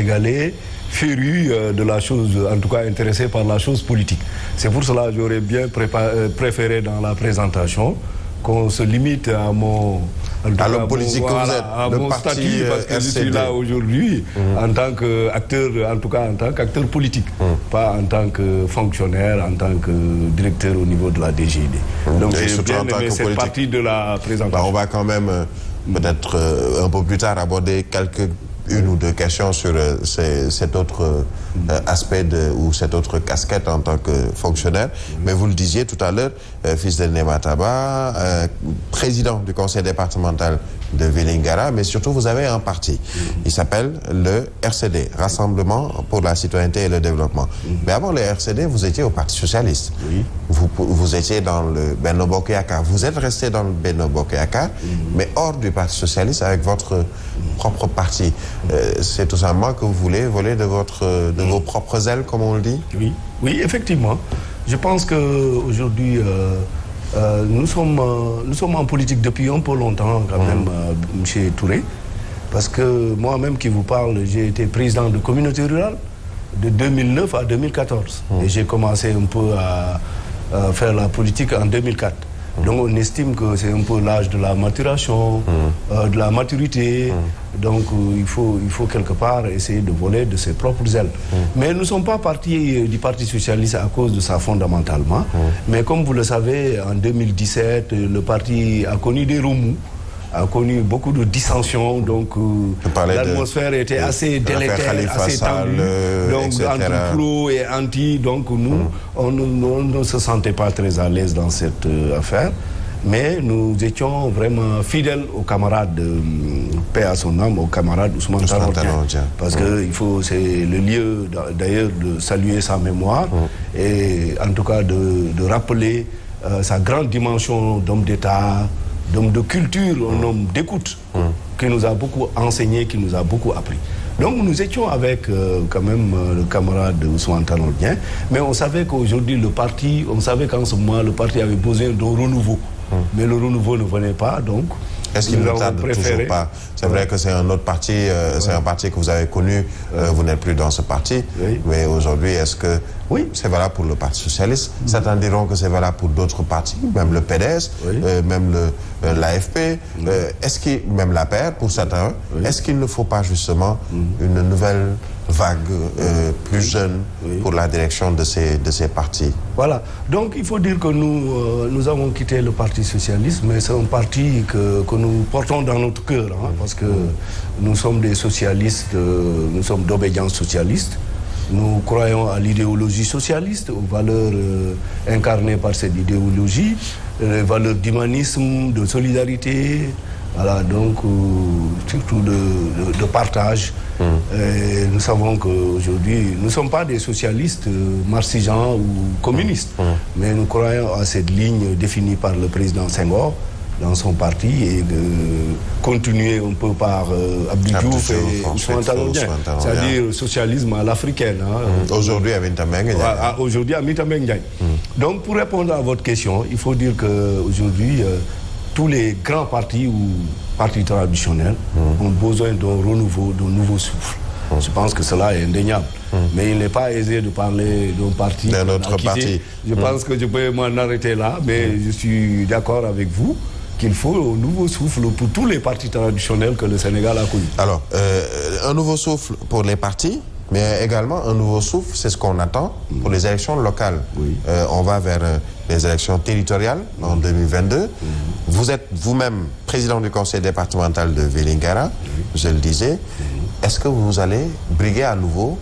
Sénégalais férus de la chose, en tout cas intéressés par la chose politique. C'est pour cela que j'aurais bien préféré dans la présentation qu'on se limite à mon... À l'homme politique que vous êtes, à mon statut, parce que je suis là aujourd'hui en tant qu'acteur, en tout cas en tant qu'acteur politique, pas en tant que fonctionnaire, en tant que directeur au niveau de la DGID. Donc j'ai bien aimé cette partie de la présentation. On va quand même peut-être un peu plus tard aborder une ou deux questions sur cet autre aspect ou cette autre casquette en tant que fonctionnaire. Mais vous le disiez tout à l'heure, fils de Nemataba, président du conseil départemental de Vélingara, mais surtout vous avez un parti. Il s'appelle le RCD, Rassemblement pour la citoyenneté et le développement. Mais avant le RCD, vous étiez au Parti socialiste. Oui. Vous étiez dans le Benno Bokk Yakaar. Vous êtes resté dans le Benno Bokk Yakaar, mais hors du Parti socialiste avec votre propre parti. C'est tout simplement que vous voulez voler de vos propres ailes, comme on le dit? Oui, oui, effectivement. Je pense qu'aujourd'hui, nous sommes en politique depuis un peu longtemps, quand même, M. Touré. Parce que moi-même qui vous parle, j'ai été président de communauté rurale de 2009 à 2014. Et j'ai commencé un peu à faire la politique en 2004. Donc on estime que c'est un peu l'âge de la maturation, de la maturité. Donc il faut quelque part essayer de voler de ses propres ailes. Mais nous ne sommes pas partis du Parti socialiste à cause de ça fondamentalement. Mais comme vous le savez, en 2017, le parti a connu des remous, a connu beaucoup de dissensions, donc l'atmosphère était assez délétère, assez tendue, donc entre pro et anti, donc nous, on ne se sentait pas très à l'aise dans cette affaire, mais nous étions vraiment fidèles aux camarades, paix à son âme, aux camarades Ousmane Tanor Dieng, parce que c'est le lieu d'ailleurs de saluer sa mémoire, et en tout cas de rappeler sa grande dimension d'homme d'État, d'homme de culture, un homme d'écoute, qui nous a beaucoup enseigné, qui nous a beaucoup appris. Donc nous étions avec quand même le camarade Ousmane Tanor Dieng, mais on savait qu'aujourd'hui le parti, on savait qu'en ce moment le parti avait besoin d'un renouveau. Mais le renouveau ne venait pas, donc... Est-ce qu'il ne tarde toujours pas? C'est vrai que c'est un autre parti, c'est un parti que vous avez connu, vous n'êtes plus dans ce parti, mais aujourd'hui, est-ce que c'est valable pour le Parti socialiste? Certains diront que c'est valable pour d'autres partis, même le PDS, même l'AFP, même la PR pour certains. Est-ce qu'il ne faut pas justement une nouvelle vague plus jeune pour la direction de ces partis? Voilà. Donc il faut dire que nous avons quitté le Parti socialiste, mais c'est un parti que nous portons dans notre cœur, parce que nous sommes des socialistes, nous sommes d'obédience socialiste. Nous croyons à l'idéologie socialiste, aux valeurs incarnées par cette idéologie, les valeurs d'humanisme, de solidarité, voilà, donc surtout de partage. Et nous savons qu'aujourd'hui, nous ne sommes pas des socialistes marxisants ou communistes, mais nous croyons à cette ligne définie par le président Senghor dans son parti et de continuer un peu par Abdou Diouf et Ousmane Tanor Dieng, c'est-à-dire socialisme à l'africaine. Aujourd'hui, Aminata Mbengue Ndiaye. Aujourd'hui, Aminata Mbengue Ndiaye. Donc, pour répondre à votre question, il faut dire qu'aujourd'hui, tous les grands partis ou partis traditionnels ont besoin d'un renouveau, d'un nouveau souffle. Je pense que cela est indéniable. Mais il n'est pas aisé de parler d'un parti. D'un autre parti. Je pense que je peux m'en arrêter là, mais je suis d'accord avec vous qu'il faut un nouveau souffle pour tous les partis traditionnels que le Sénégal a connus. Alors, un nouveau souffle pour les partis, mais également un nouveau souffle, c'est ce qu'on attend pour les élections locales. On va vers les élections territoriales en 2022. Vous êtes vous-même président du conseil départemental de Vélingara, je le disais. Est-ce que vous allez briguer à nouveau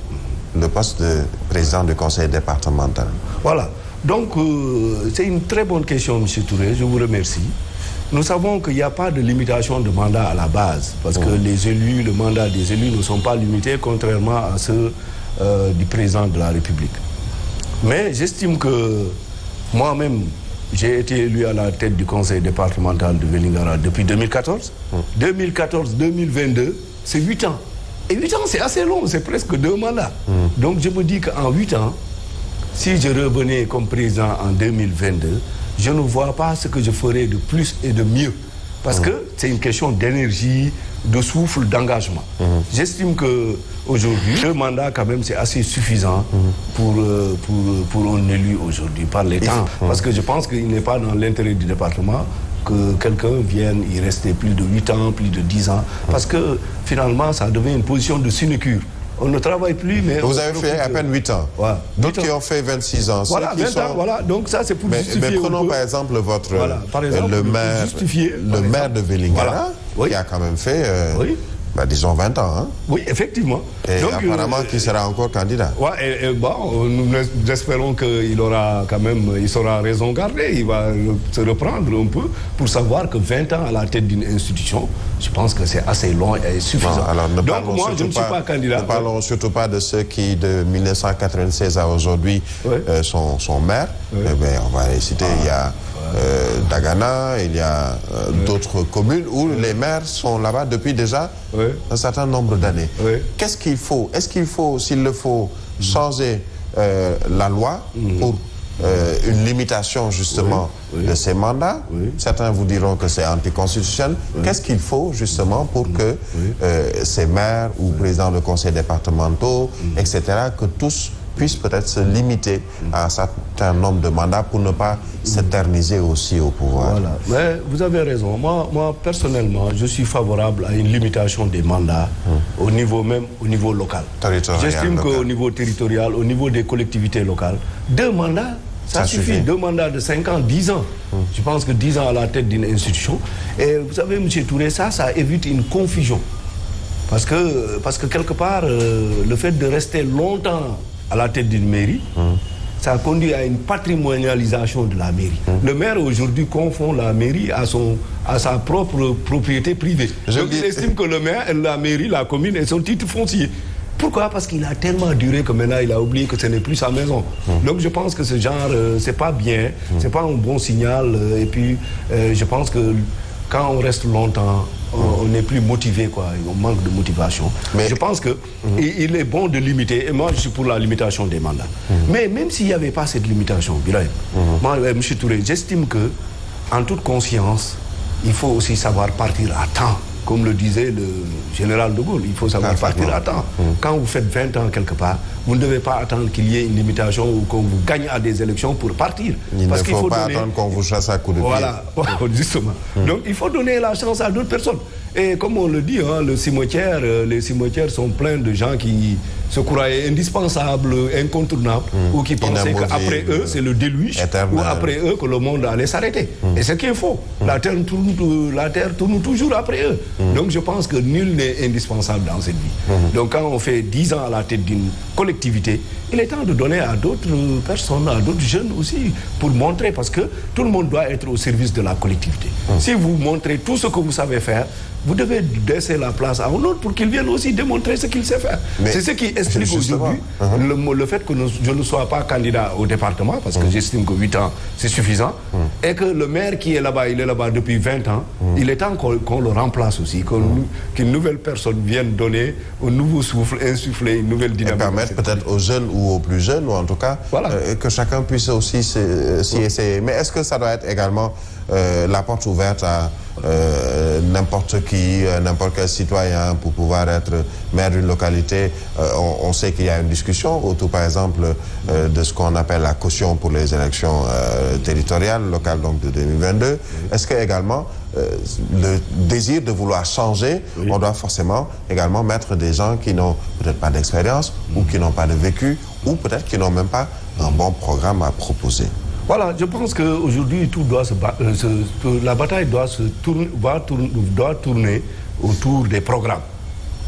le poste de président du conseil départemental? Voilà. Donc, c'est une très bonne question, M. Touré. Je vous remercie. Nous savons qu'il n'y a pas de limitation de mandat à la base, parce que les élus, le mandat des élus ne sont pas limités, contrairement à ceux du président de la République. Mais j'estime que moi-même, j'ai été élu à la tête du conseil départemental de Vélingara depuis 2014. 2014-2022, c'est 8 ans. Et 8 ans, c'est assez long, c'est presque 2 mandats. Donc je me dis qu'en 8 ans, si je revenais comme président en 2022, je ne vois pas ce que je ferais de plus et de mieux. Parce que c'est une question d'énergie, de souffle, d'engagement. J'estime que aujourd'hui, 2 mandats quand même c'est assez suffisant pour un élu aujourd'hui par les temps. Parce que je pense qu'il n'est pas dans l'intérêt du département que quelqu'un vienne y rester plus de 8 ans, plus de 10 ans. Parce que finalement, ça devient une position de sinécure. On ne travaille plus, mais... Vous avez fait à peine 8 ans. Voilà. D'autres qui ont fait 26 ans. Voilà, 20 ans, voilà. Donc ça, c'est pour justifier... Mais prenons par exemple votre... Voilà. Par exemple, le maire de Vélingara, voilà. qui a quand même fait... disons 20 ans. Hein? Oui, effectivement. Et donc, apparemment qu'il sera encore candidat. Ouais, nous espérons qu'il aura quand même, il saura raison garder. Il va se reprendre un peu pour savoir que 20 ans à la tête d'une institution, je pense que c'est assez long et suffisant. Non, alors donc moi, je ne suis pas candidat. Ne parlons surtout pas de ceux qui, de 1996 à aujourd'hui, sont maires. Eh bien, on va les citer. Il y a Dagana, il y a d'autres communes où les maires sont là-bas depuis déjà un certain nombre d'années. Qu'est-ce qu'il faut? Est-ce qu'il faut, s'il le faut, changer la loi pour une limitation justement de ces mandats? Certains vous diront que c'est anticonstitutionnel. Qu'est-ce qu'il faut justement pour que ces maires ou présidents de conseils départementaux, etc., que tous puissent peut-être se limiter à un certain nombre de mandats pour ne pas s'éterniser aussi au pouvoir? Voilà. Mais vous avez raison. Moi, personnellement, je suis favorable à une limitation des mandats au niveau local. J'estime qu'au niveau territorial, au niveau des collectivités locales, 2 mandats, ça suffit. 2 mandats de 5 ans, 10 ans. Je pense que 10 ans à la tête d'une institution. Et vous savez, M. Touré, ça évite une confusion. Parce que quelque part, le fait de rester longtemps à la tête d'une mairie, ça conduit à une patrimonialisation de la mairie. Le maire aujourd'hui confond la mairie à sa propre propriété privée. Donc il estime que le maire, la mairie, la commune est son titre foncier. Pourquoi? Parce qu'il a tellement duré que maintenant il a oublié que ce n'est plus sa maison. Donc je pense que ce genre, c'est pas bien, c'est pas un bon signal. Et puis je pense que quand on reste longtemps, on n'est plus motivé, quoi. On manque de motivation. Mais je pense que il est bon de limiter. Et moi, je suis pour la limitation des mandats. Mais même s'il n'y avait pas cette limitation, moi, M. Touré, j'estime que, en toute conscience, il faut aussi savoir partir à temps. Comme le disait le général de Gaulle, il faut savoir partir à temps. Quand vous faites 20 ans quelque part, vous ne devez pas attendre qu'il y ait une limitation ou qu'on vous gagne à des élections pour partir. Il ne faut pas attendre qu'on vous chasse à coups de pied. Voilà, justement. Donc il faut donner la chance à d'autres personnes. Et comme on le dit, les cimetières sont pleins de gens qui se croyaient indispensables, incontournables, ou qui pensaient qu'après eux, c'est le déluge, ou après eux, que le monde allait s'arrêter. Et ce qui est faux. La terre tourne toujours après eux. Donc je pense que nul n'est indispensable dans cette vie. Donc quand on fait 10 ans à la tête d'une collectivité, il est temps de donner à d'autres personnes, à d'autres jeunes aussi, pour montrer, parce que tout le monde doit être au service de la collectivité. Si vous montrez tout ce que vous savez faire, vous devez laisser la place à un autre pour qu'il vienne aussi démontrer ce qu'il sait faire. C'est ce qui explique aujourd'hui le fait que je ne sois pas candidat au département, parce que j'estime que 8 ans, c'est suffisant, et que le maire qui est là-bas, il est là-bas depuis 20 ans, il est temps qu'on le remplace aussi, qu'une nouvelle personne vienne donner un nouveau souffle, insuffler une nouvelle dynamique. Et permettre peut-être aux jeunes ou aux plus jeunes, ou en tout cas, que chacun puisse aussi s'y essayer. Mais est-ce que ça doit être également la porte ouverte à n'importe qui, n'importe quel citoyen pour pouvoir être maire d'une localité? On sait qu'il y a une discussion autour, par exemple, de ce qu'on appelle la caution pour les élections territoriales, locales donc de 2022. Est-ce que également le désir de vouloir changer, on doit forcément également mettre des gens qui n'ont peut-être pas d'expérience ou qui n'ont pas de vécu ou peut-être qui n'ont même pas un bon programme à proposer? Voilà, je pense qu'aujourd'hui, la bataille doit tourner autour des programmes.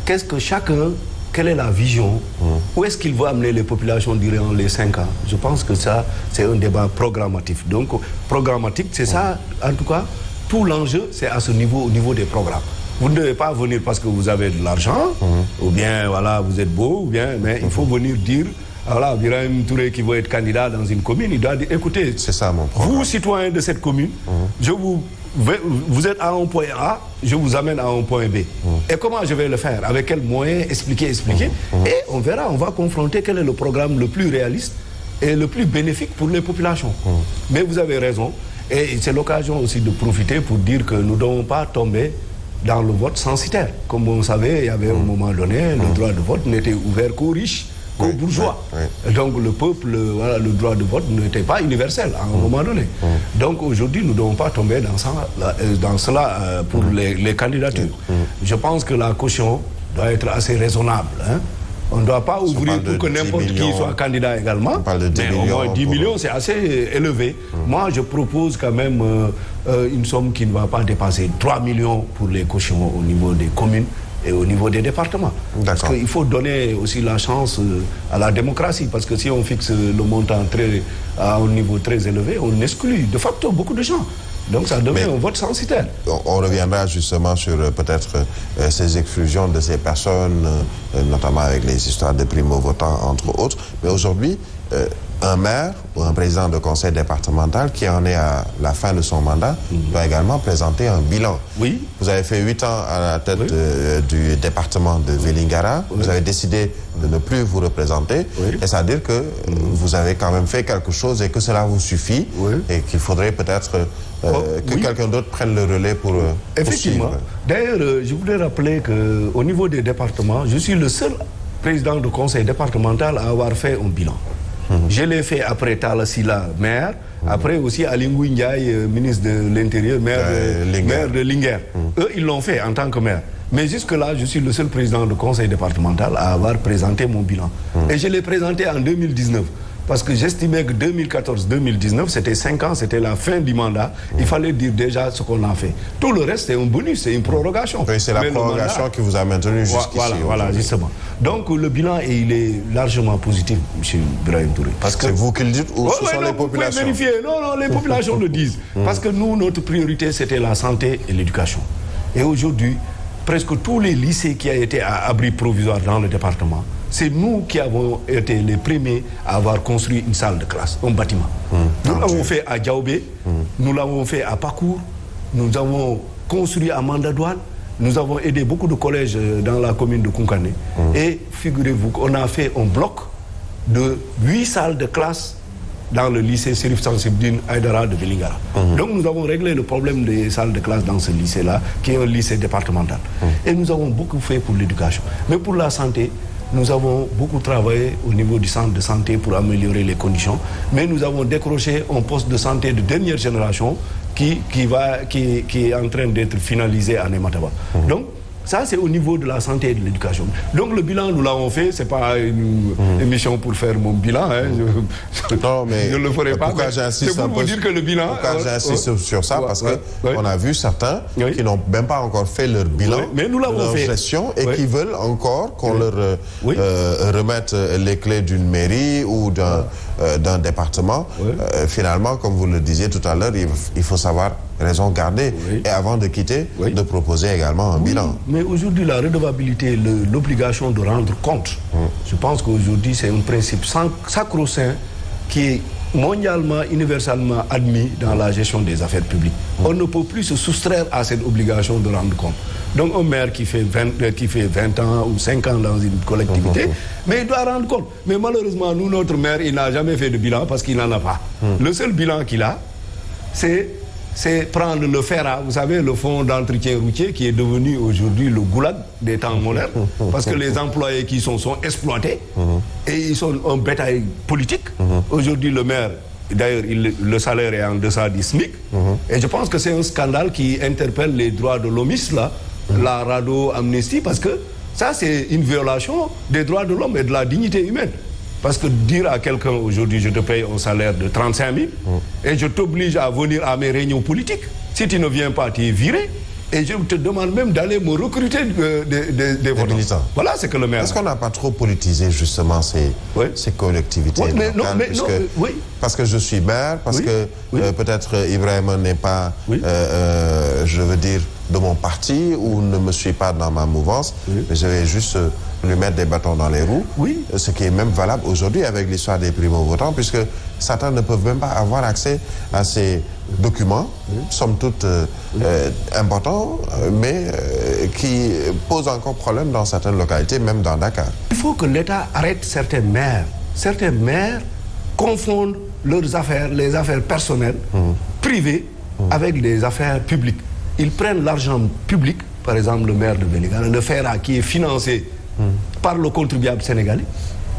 Qu'est-ce que chacun, quelle est la vision? Où est-ce qu'il veut amener les populations durant les 5 ans? Je pense que ça, c'est un débat programmatif. Donc, programmatique, c'est ça, en tout cas, tout l'enjeu, c'est à ce niveau, au niveau des programmes. Vous ne devez pas venir parce que vous avez de l'argent, ou bien, voilà, vous êtes beau, ou bien, mais il faut venir dire... Voilà, Birahim Touré qui veut être candidat dans une commune, il doit dire, écoutez, c'est ça mon programme. Vous, citoyens de cette commune, vous êtes à un point A, je vous amène à un point B. Et comment je vais le faire? Avec quels moyens? Expliquer. Et on verra, on va confronter quel est le programme le plus réaliste et le plus bénéfique pour les populations. Mais vous avez raison, et c'est l'occasion aussi de profiter pour dire que nous ne devons pas tomber dans le vote censitaire. Comme vous savez, il y avait un moment donné, le droit de vote n'était ouvert qu'aux riches, qu'aux bourgeois. Donc le peuple, voilà, le droit de vote n'était pas universel à un moment donné. Donc aujourd'hui, nous ne devons pas tomber dans cela pour les candidatures. Je pense que la caution doit être assez raisonnable. Hein. On ne doit pas ouvrir pour que n'importe qui soit candidat également. On parle de 10 mais millions. Au moins 10 millions, c'est assez élevé. Moi, je propose quand même une somme qui ne va pas dépasser 3 millions pour les cautions au niveau des communes et au niveau des départements. Parce qu'il faut donner aussi la chance à la démocratie. Parce que si on fixe le montant à un niveau très élevé, on exclut de facto beaucoup de gens. Donc ça devient un vote censitaire. On reviendra justement sur peut-être ces exclusions de ces personnes, notamment avec les histoires de primo-votants, entre autres. Mais aujourd'hui, un maire ou un président de conseil départemental qui en est à la fin de son mandat doit également présenter un bilan. Oui. Vous avez fait 8 ans à la tête du département de Vélingara. Vous avez décidé de ne plus vous représenter. Et ça veut dire que vous avez quand même fait quelque chose et que cela vous suffit et qu'il faudrait peut-être que quelqu'un d'autre prenne le relais pour Effectivement. D'ailleurs, je voudrais rappeler qu'au niveau des départements, je suis le seul président du conseil départemental à avoir fait un bilan. Je l'ai fait après Talla Sylla, maire, après aussi Ali Ngouille Ndiaye, ministre de l'Intérieur, maire de Linguère. Eux, ils l'ont fait en tant que maire. Mais jusque-là, je suis le seul président du conseil départemental à avoir présenté mon bilan. Et je l'ai présenté en 2019. Parce que j'estimais que 2014-2019, c'était 5 ans, c'était la fin du mandat. Il fallait dire déjà ce qu'on a fait. Tout le reste, c'est un bonus, c'est une prorogation. Oui, c'est la prorogation qui vous a maintenu jusqu'ici. Voilà, justement. Donc le bilan, il est largement positif, M. Ibrahim Touré. Parce que c'est vous qui le dites ou ce sont les populations? Vous pouvez vérifier. Non, les populations le disent. Parce que nous, notre priorité, c'était la santé et l'éducation. Et aujourd'hui, presque tous les lycées qui ont été à abri provisoire dans le département, c'est nous qui avons été les premiers à avoir construit une salle de classe, un bâtiment. Nous l'avons fait à Diaobé, nous l'avons fait à Pakour, nous avons construit à Mandadouane, nous avons aidé beaucoup de collèges dans la commune de Kounkané. Et figurez-vous qu'on a fait un bloc de 8 salles de classe dans le lycée Serif Sansibdine Aïdara de Vélingara. Donc nous avons réglé le problème des salles de classe dans ce lycée-là, qui est un lycée départemental. Et nous avons beaucoup fait pour l'éducation. Mais pour la santé, nous avons beaucoup travaillé au niveau du centre de santé pour améliorer les conditions. Mais nous avons décroché un poste de santé de dernière génération qui est en train d'être finalisé à Nemataba. Donc, ça, c'est au niveau de la santé et de l'éducation. Donc, le bilan, nous l'avons fait. Ce n'est pas une émission pour faire mon bilan. Hein. Non, mais je ne le ferai pas. C'est pour vous dire que le bilan... Pourquoi j'insiste sur ça? Parce qu'on a vu certains qui n'ont même pas encore fait leur bilan mais nous l'avons fait. Gestion et qui veulent encore qu'on leur remette les clés d'une mairie ou d'un département. Finalement, comme vous le disiez tout à l'heure, il faut savoir raison garder. Et avant de quitter, de proposer également un bilan. Mais aujourd'hui, la redevabilité, l'obligation de rendre compte, je pense qu'aujourd'hui, c'est un principe sacro-saint qui est mondialement, universellement admis dans la gestion des affaires publiques. On ne peut plus se soustraire à cette obligation de rendre compte. Donc un maire qui fait 20 ans ou 5 ans dans une collectivité, mais il doit rendre compte. Mais malheureusement, nous, notre maire, il n'a jamais fait de bilan parce qu'il n'en a pas. Le seul bilan qu'il a, c'est prendre le FERA, vous savez, le fonds d'entretien routier qui est devenu aujourd'hui le goulag des temps modernes, parce que les employés qui sont exploités et ils sont un bétail politique. Aujourd'hui, le maire, d'ailleurs, le salaire est en deçà du SMIC, et je pense que c'est un scandale qui interpelle les droits de l'homme, la rado-amnistie, parce que ça, c'est une violation des droits de l'homme et de la dignité humaine. Parce que dire à quelqu'un aujourd'hui, je te paye un salaire de 35 000 et je t'oblige à venir à mes réunions politiques. Si tu ne viens pas, tu es viré. Et je te demande même d'aller me recruter des votants. Voilà, c'est que le maire... Est-ce qu'on n'a pas trop politisé justement ces collectivités locales, parce que je suis maire, parce que peut-être Ibrahim n'est pas, je veux dire, de mon parti ou ne me suit pas dans ma mouvance, mais je vais juste lui mettre des bâtons dans les roues, ce qui est même valable aujourd'hui avec l'histoire des primo-votants, puisque certains ne peuvent même pas avoir accès à ces documents, somme toute importants, mais qui posent encore problème dans certaines localités, même dans Dakar. Il faut que l'État arrête certains maires. Certains maires confondent leurs affaires, les affaires personnelles, privées, avec les affaires publiques. Ils prennent l'argent public par exemple le maire de Vélingara, le FERA qui est financé par le contribuable sénégalais,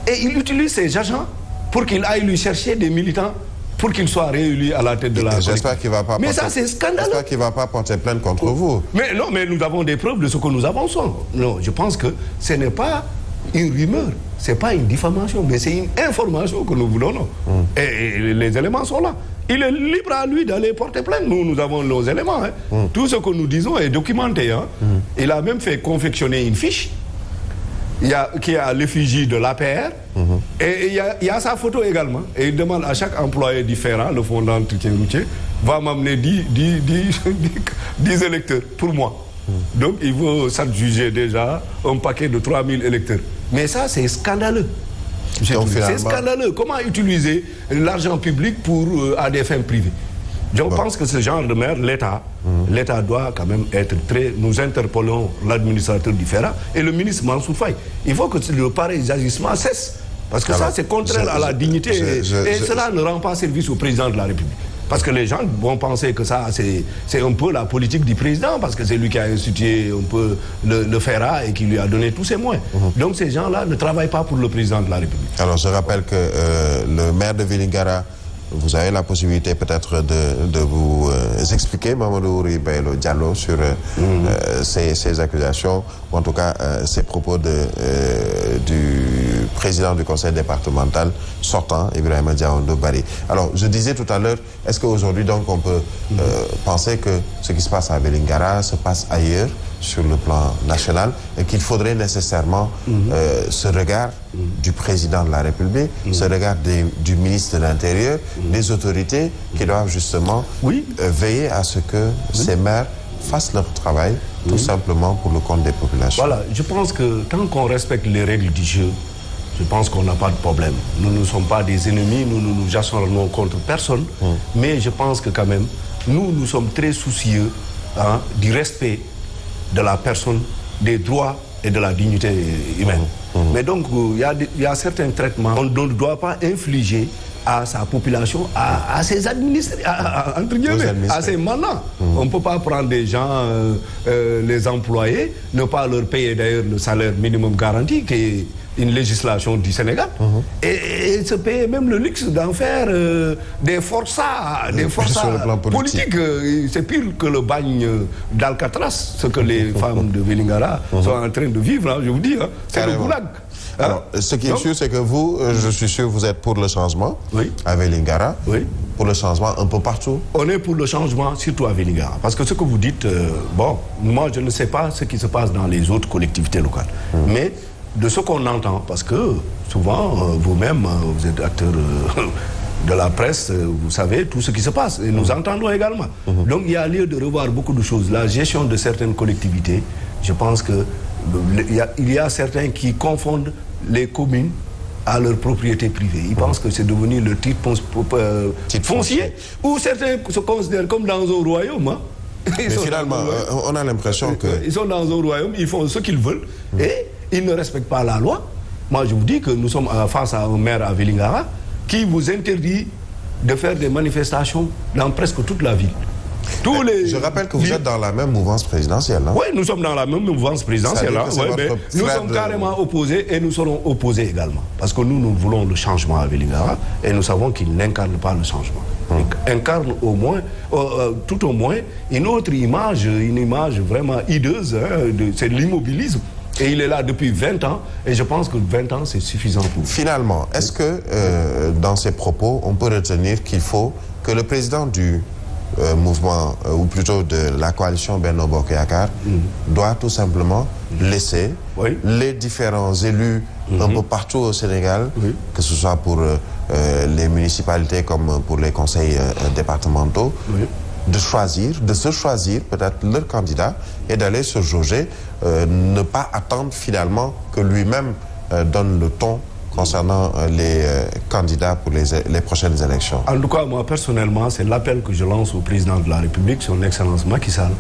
et il utilise ses agents pour qu'il aille lui chercher des militants pour qu'il soit réélu à la tête de la... J'espère qu'il va pas. Mais ça, c'est scandaleux. J'espère qu'il va pas porter plainte contre vous. Mais non, mais nous avons des preuves de ce que nous avançons. Non, je pense que ce n'est pas une rumeur, c'est pas une diffamation, mais c'est une information que nous vous donnons. Et les éléments sont là. Il est libre à lui d'aller porter plainte. Nous avons nos éléments. Tout ce que nous disons est documenté. Il a même fait confectionner une fiche qui est à l'effigie de l'APR. Et il y a sa photo également. Et il demande à chaque employé du FERA, le fonds d'entretien routier, va m'amener 10 électeurs pour moi. Donc il veut s'adjuger déjà un paquet de 3000 électeurs. Mais ça, c'est scandaleux. C'est scandaleux. Comment utiliser l'argent public à des fins privées? Je pense que ce genre de maire, l'État doit quand même être très... Nous interpellons l'administrateur du FERA et le ministre Mansour Faye. Il faut que le pareil agissement cesse. Parce que ça, c'est contraire à la dignité. Et cela ne rend pas service au président de la République. Parce que les gens vont penser que ça, c'est un peu la politique du président, parce que c'est lui qui a institué un peu le FERA et qui lui a donné tous ses moyens. Donc ces gens-là ne travaillent pas pour le président de la République. Alors je rappelle que le maire de Vélingara, vous avez la possibilité peut-être de vous expliquer, Mamadou Ribeiro Diallo, sur ces accusations, ou en tout cas ces propos du président du conseil départemental sortant, Ibrahima Diaondo Bari. Alors, je disais tout à l'heure, est-ce qu'aujourd'hui, donc, on peut penser que ce qui se passe à Vélingara se passe ailleurs, sur le plan national, et qu'il faudrait nécessairement ce regard du président de la République, ce regard du ministre de l'Intérieur, des autorités qui doivent justement veiller à ce que ces maires fassent leur travail, tout simplement pour le compte des populations. Voilà, je pense que tant qu'on respecte les règles du jeu, je pense qu'on n'a pas de problème. Nous ne sommes pas des ennemis, nous ne nous acharnons contre personne, mais je pense que quand même, nous sommes très soucieux du respect de la personne, des droits et de la dignité humaine. Mais donc, il y a certains traitements qu'on ne doit pas infliger à sa population, à ses administrés, entre guillemets, à ses mandats. On ne peut pas prendre des gens, les employés, ne pas leur payer d'ailleurs le salaire minimum garanti, qui est une législation du Sénégal, et se payer même le luxe d'en faire des forçats, politiques. C'est pire que le bagne d'Alcatraz, ce que les femmes de Vélingara sont en train de vivre, je vous dis. C'est le goulag. Alors, ce qui est sûr, c'est que vous, je suis sûr, vous êtes pour le changement à Vélingara, pour le changement un peu partout. On est pour le changement, surtout à Vélingara. Parce que ce que vous dites, moi, je ne sais pas ce qui se passe dans les autres collectivités locales. Mais de ce qu'on entend, parce que souvent, vous-même, vous êtes acteur de la presse, vous savez tout ce qui se passe. Et nous entendons également. Donc, il y a lieu de revoir beaucoup de choses. La gestion de certaines collectivités, je pense que il y a certains qui confondent les communes à leur propriété privée. Ils pensent que c'est devenu le titre foncier, ou certains se considèrent comme dans un royaume. Mais finalement, on a l'impression que... Ils sont dans un royaume, ils font ce qu'ils veulent, et ils ne respectent pas la loi. Moi, je vous dis que nous sommes face à un maire à Vélingara qui vous interdit de faire des manifestations dans presque toute la ville. Je rappelle que vous êtes dans la même mouvance présidentielle. Oui, nous sommes dans la même mouvance présidentielle. Nous sommes carrément opposés et nous serons opposés également. Parce que nous voulons le changement à Vélingara et nous savons qu'il n'incarne pas le changement. Il incarne au moins, tout au moins, une autre image, une image vraiment hideuse, c'est l'immobilisme. Et il est là depuis 20 ans, et je pense que 20 ans, c'est suffisant pour vous. Finalement, est-ce que dans ces propos, on peut retenir qu'il faut que le président du mouvement, ou plutôt de la coalition Benno Bokk Yakaar, doit tout simplement laisser les différents élus un peu partout au Sénégal, que ce soit pour les municipalités comme pour les conseils départementaux, de se choisir peut-être leur candidat et d'aller se jauger, ne pas attendre finalement que lui-même donne le ton concernant les candidats pour les prochaines élections. En tout cas, moi personnellement, c'est l'appel que je lance au président de la République, son Excellence Macky Sall,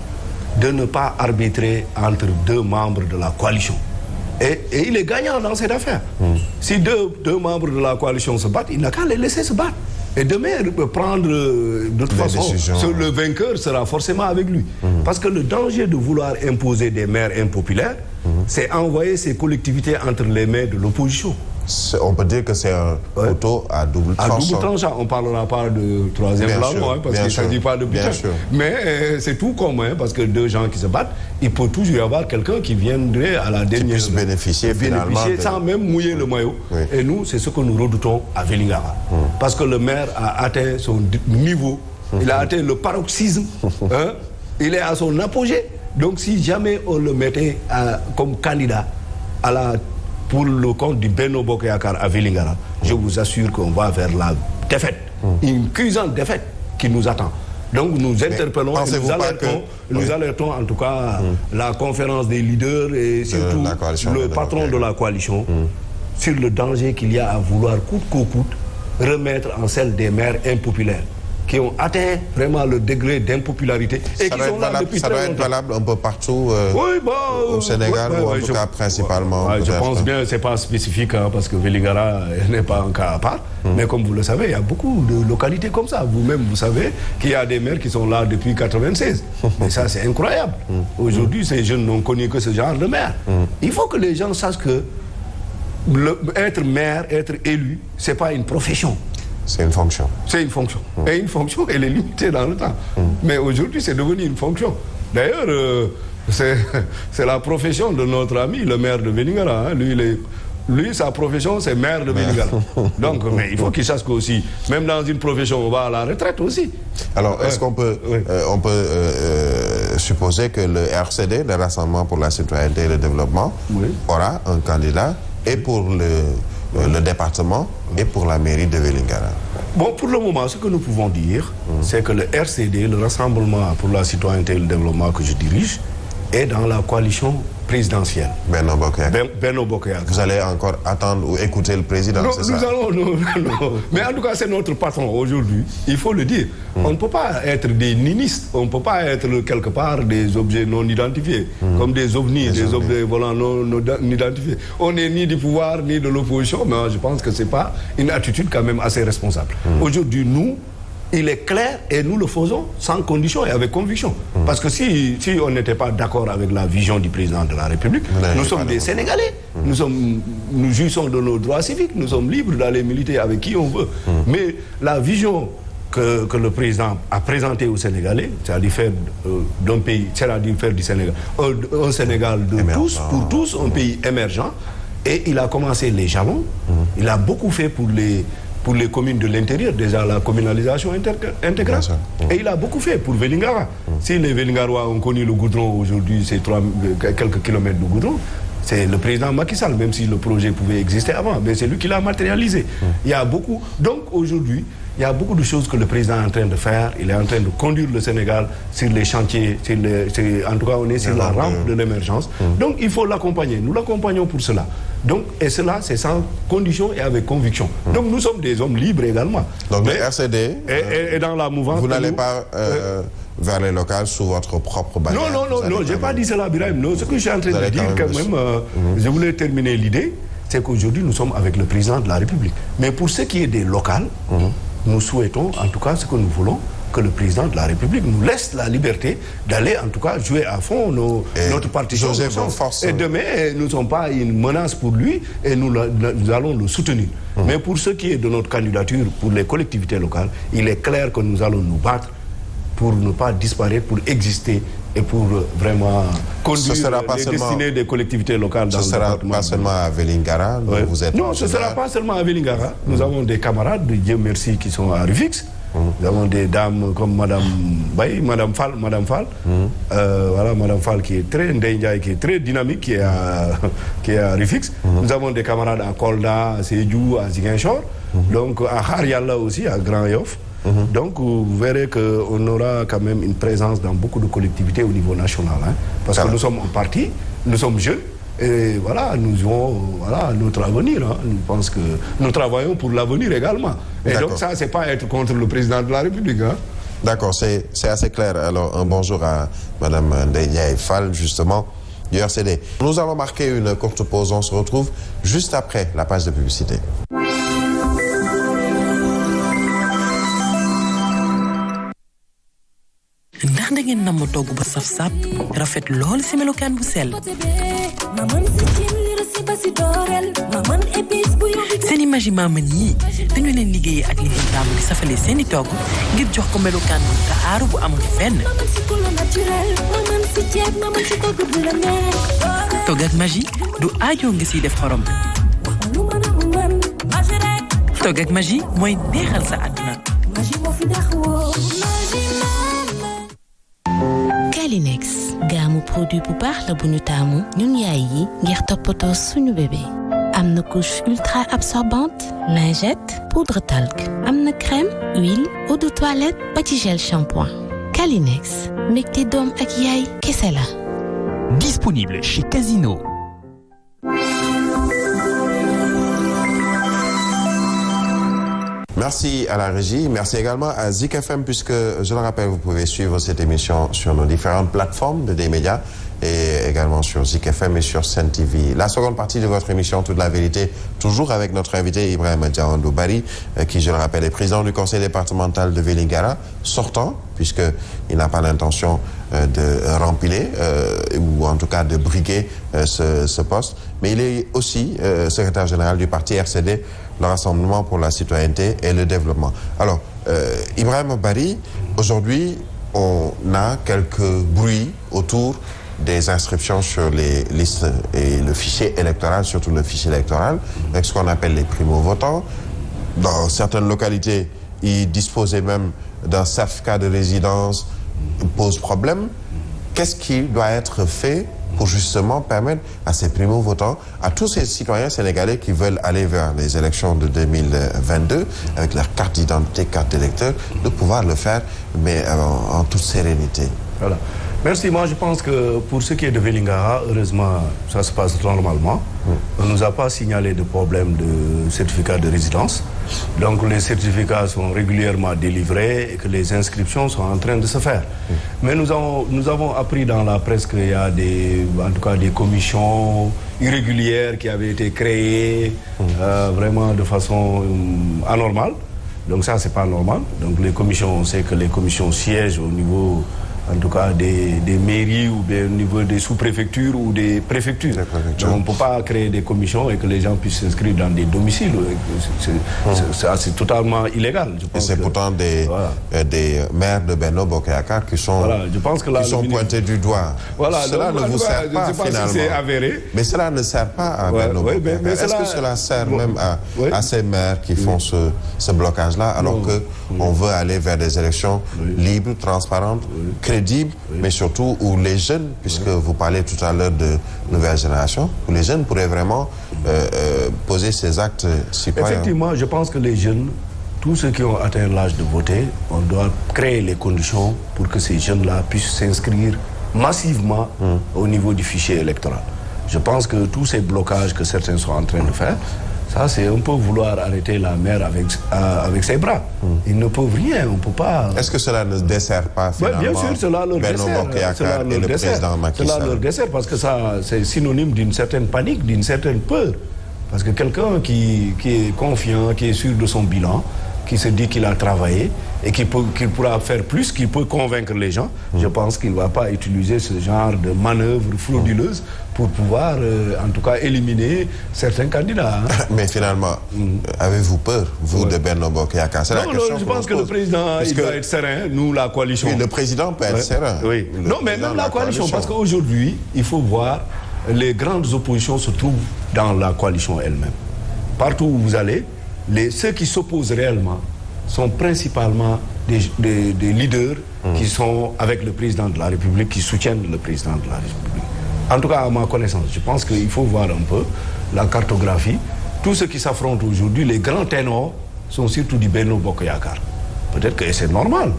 de ne pas arbitrer entre deux membres de la coalition. Et il est gagnant dans cette affaire. Si deux membres de la coalition se battent, il n'a qu'à les laisser se battre. Et demain, prendre, de toute façon, le vainqueur sera forcément avec lui. Parce que le danger de vouloir imposer des maires impopulaires, c'est envoyer ces collectivités entre les mains de l'opposition. On peut dire que c'est un couteau à double tranchant. À double tranchant. On ne parlera pas de troisième plan, parce qu'il ne s'agit pas de butin. Mais c'est tout comme, parce que deux gens qui se battent, il peut toujours y avoir quelqu'un qui viendrait à la dernière... Qui puisse bénéficier finalement sans même mouiller le maillot. Oui. Et nous, c'est ce que nous redoutons à Vélingara. Parce que le maire a atteint son niveau, il a atteint le paroxysme, il est à son apogée. Donc si jamais on le mettait comme candidat pour le compte du Benno Bokk Yakaar à Vélingara, je vous assure qu'on va vers la défaite, une cuisante défaite qui nous attend. Donc nous interpellons et nous alertons en tout cas la conférence des leaders et surtout le patron de la coalition sur le danger qu'il y a à vouloir coûte que coûte remettre en selle des maires impopulaires qui ont atteint vraiment le degré d'impopularité et qui sont là depuis très longtemps. Ça doit être valable un peu partout au Sénégal ou en tout cas principalement. Je pense bien que ce n'est pas spécifique parce que Vélingara n'est pas un cas à part. Mais comme vous le savez, il y a beaucoup de localités comme ça. Vous-même, vous savez qu'il y a des maires qui sont là depuis 1996. Et ça, c'est incroyable. Aujourd'hui, ces jeunes n'ont connu que ce genre de maire. Il faut que les gens sachent que être maire, être élu, ce n'est pas une profession. C'est une fonction. C'est une fonction. Et une fonction, elle est limitée dans le temps. Mais aujourd'hui, c'est devenu une fonction. D'ailleurs, c'est la profession de notre ami, le maire de Vélingara. Lui, sa profession, c'est maire de Vélingara. Donc, mais il faut qu'il sache qu'aussi, même dans une profession, on va à la retraite aussi. Alors, est-ce qu'on peut, supposer que le RCD, le Rassemblement pour la Citoyenneté et le Développement, aura un candidat et pour le département et pour la mairie de Vélingara? Bon, pour le moment, ce que nous pouvons dire, c'est que le RCD, le Rassemblement pour la Citoyenneté et le Développement que je dirige, est dans la coalition présidentielle. Benno Bokk Yakaar. Benno Bokk Yakaar. Vous allez encore attendre ou écouter le président, c'est ça? Non. Mais en tout cas, c'est notre patron aujourd'hui. Il faut le dire. On ne peut pas être des ninistes. On ne peut pas être quelque part des objets non identifiés. Comme des ovnis, des objets volants non identifiés. On n'est ni du pouvoir ni de l'opposition, mais je pense que ce n'est pas une attitude quand même assez responsable. Aujourd'hui, nous, il est clair et nous le faisons sans condition et avec conviction. Parce que si on n'était pas d'accord avec la vision du président de la République, nous sommes des Sénégalais. Nous jouissons de nos droits civiques. Nous sommes libres d'aller militer avec qui on veut. Mais la vision que le président a présentée aux Sénégalais, c'est-à-dire faire d'un pays, c'est-à-dire faire du Sénégal un Sénégal de tous, pour tous, un pays émergent. Et il a commencé les jalons. Il a beaucoup fait pour les communes de l'intérieur, déjà la communalisation intégrale. Et il a beaucoup fait pour Vélingara. Si les Vélingarois ont connu le goudron aujourd'hui, c'est quelques kilomètres de goudron, c'est le président Macky Sall, même si le projet pouvait exister avant, mais c'est lui qui l'a matérialisé. Il y a beaucoup. Donc aujourd'hui, il y a beaucoup de choses que le président est en train de faire. Il est en train de conduire le Sénégal sur les chantiers. En tout cas, on est sur la rampe de l'émergence. Donc, il faut l'accompagner. Nous l'accompagnons pour cela. Donc, et cela, c'est sans condition et avec conviction. Donc, nous sommes des hommes libres également. Donc, le RCD, et dans la mouvance... Vous n'allez pas vers les locales sous votre propre bannière? Non, je n'ai pas dit cela, Birahim. Non, ce que je suis en train de dire, quand même, je voulais terminer l'idée, c'est qu'aujourd'hui, nous sommes avec le président de la République. Mais pour ce qui est des locales, nous souhaitons, en tout cas, ce que nous voulons, que le président de la République nous laisse la liberté d'aller, en tout cas, jouer à fond notre partition. Et demain, nous ne sommes pas une menace pour lui et nous allons le soutenir. Mais pour ce qui est de notre candidature pour les collectivités locales, il est clair que nous allons nous battre pour ne pas disparaître, pour exister et pour vraiment conduire les destinées des collectivités locales dans le département. Ce ne sera pas seulement à Vélingara. Non, ce ne sera pas seulement à Vélingara. Nous avons des camarades, Dieu merci, qui sont à Rufisque. Nous avons des dames comme Madame Baye, Madame Fall. Voilà, Madame Fall qui est très dynamique, qui est à Rufisque. Nous avons des camarades à Kolda, à Sédhiou, à Ziguinchor. Donc à Khariala aussi, à Grand Yoff. Donc vous verrez qu'on aura quand même une présence dans beaucoup de collectivités au niveau national. Parce que nous sommes un parti, nous sommes jeunes. Et voilà, nous avons notre avenir. Je pense que nous travaillons pour l'avenir également. Et donc ça, c'est pas être contre le président de la République. D'accord, c'est assez clair. Alors un bonjour à Madame Ndeye Fall, justement, du RCD. Nous allons marquer une courte pause. On se retrouve juste après la page de publicité. da ngeen namm togg bu saf-sap rafet lool ci melokaan bu sell. seeni magi maaman yi dañu leen liggéeyee ak li ngeen taamu di safale seeni togg ngir jox ko melokaan bu taaru bu amul fenn. togg ak magi du aajo nga siy def xorom. togg ak magi mooy neexal sa àdduna. Kleenex gaamu produit bu baax la bu ñu taamu ñun yaay yi ngir toppatoo suñu bébé. am na couche ultra absorbante, lingette, poudre talc, am na crème, huile, eau de toilette, ba ci gel shampoing. Kleenex mbégte doom ak yaay kese la. Disponible chez Casino. Merci à la régie, merci également à Zik FM puisque, je le rappelle, vous pouvez suivre cette émission sur nos différentes plateformes de D-Média et également sur Zik FM et sur Sen TV. La seconde partie de votre émission, Toute la vérité, toujours avec notre invité Ibrahima Diawandou Bari, qui, je le rappelle, est président du conseil départemental de Vélingara, sortant, puisqu'il n'a pas l'intention de rempiler ou en tout cas de briguer ce poste. Mais il est aussi secrétaire général du parti RCD, le Rassemblement pour la citoyenneté et le développement. Alors, Ibrahima Bari, aujourd'hui, on a quelques bruits autour des inscriptions sur les listes et le fichier électoral, surtout le fichier électoral, avec ce qu'on appelle les primo-votants. Dans certaines localités, ils disposaient même d'un certificat de résidence, pose problème. Qu'est-ce qui doit être fait pour justement permettre à ces primo-votants, à tous ces citoyens sénégalais qui veulent aller vers les élections de 2022, avec leur carte d'identité, carte d'électeur, de pouvoir le faire, mais en toute sérénité. Voilà. Merci. Moi, je pense que pour ce qui est de Vélingara, heureusement, ça se passe normalement. On ne nous a pas signalé de problème de certificat de résidence. Donc, les certificats sont régulièrement délivrés et que les inscriptions sont en train de se faire. Mais nous avons appris dans la presse qu'il y a en tout cas des commissions irrégulières qui avaient été créées vraiment de façon anormale. Donc ça, c'est pas normal. Donc les commissions, on sait que les commissions siègent au niveau, en tout cas, des mairies ou au niveau des sous-préfectures ou des préfectures. Donc on ne peut pas créer des commissions et que les gens puissent s'inscrire dans des domiciles. C'est totalement illégal. Je pense et c'est pourtant des maires de Benno Bokk Yakaar qui sont, pointés du doigt. Voilà, cela ne vous sert pas finalement. Si c'est avéré. Mais cela ne sert pas à Benno Bokk Yakaar. Est-ce que cela sert même à ces maires qui font ce blocage-là alors qu'on veut aller vers des élections libres, transparentes, crédible, mais surtout où les jeunes, puisque vous parlez tout à l'heure de nouvelle génération, où les jeunes pourraient vraiment poser ces actes citoyens. Effectivement, je pense que les jeunes, tous ceux qui ont atteint l'âge de voter, on doit créer les conditions pour que ces jeunes-là puissent s'inscrire massivement au niveau du fichier électoral. Je pense que tous ces blocages que certains sont en train de faire, ça, c'est un peu vouloir arrêter la mer avec ses bras. Ils ne peuvent rien, on ne peut pas... Est-ce que cela ne dessert pas finalement bien sûr, cela leur dessert. Et le président Macky Sall. Cela leur dessert parce que ça, c'est synonyme d'une certaine panique, d'une certaine peur. Parce que quelqu'un qui est confiant, qui est sûr de son bilan, qui se dit qu'il a travaillé et qu'il pourra faire plus, qu'il peut convaincre les gens, je pense qu'il ne va pas utiliser ce genre de manœuvre frauduleuse pour pouvoir, en tout cas, éliminer certains candidats. Mais finalement, avez-vous peur, vous, de Benno Bokk Yakaar? C'est la question. Je pense que le président il doit être serein, nous, la coalition. Oui, le président peut être serein. Oui. Non, mais même la coalition, parce qu'aujourd'hui, il faut voir, les grandes oppositions se trouvent dans la coalition elle-même. Partout où vous allez, ceux qui s'opposent réellement sont principalement des leaders qui sont avec le président de la République, qui soutiennent le président de la République. En tout cas, à ma connaissance, je pense qu'il faut voir un peu la cartographie. Tous ceux qui s'affrontent aujourd'hui, les grands ténors, sont surtout du Benno Bokk Yakaar. Peut-être que c'est normal.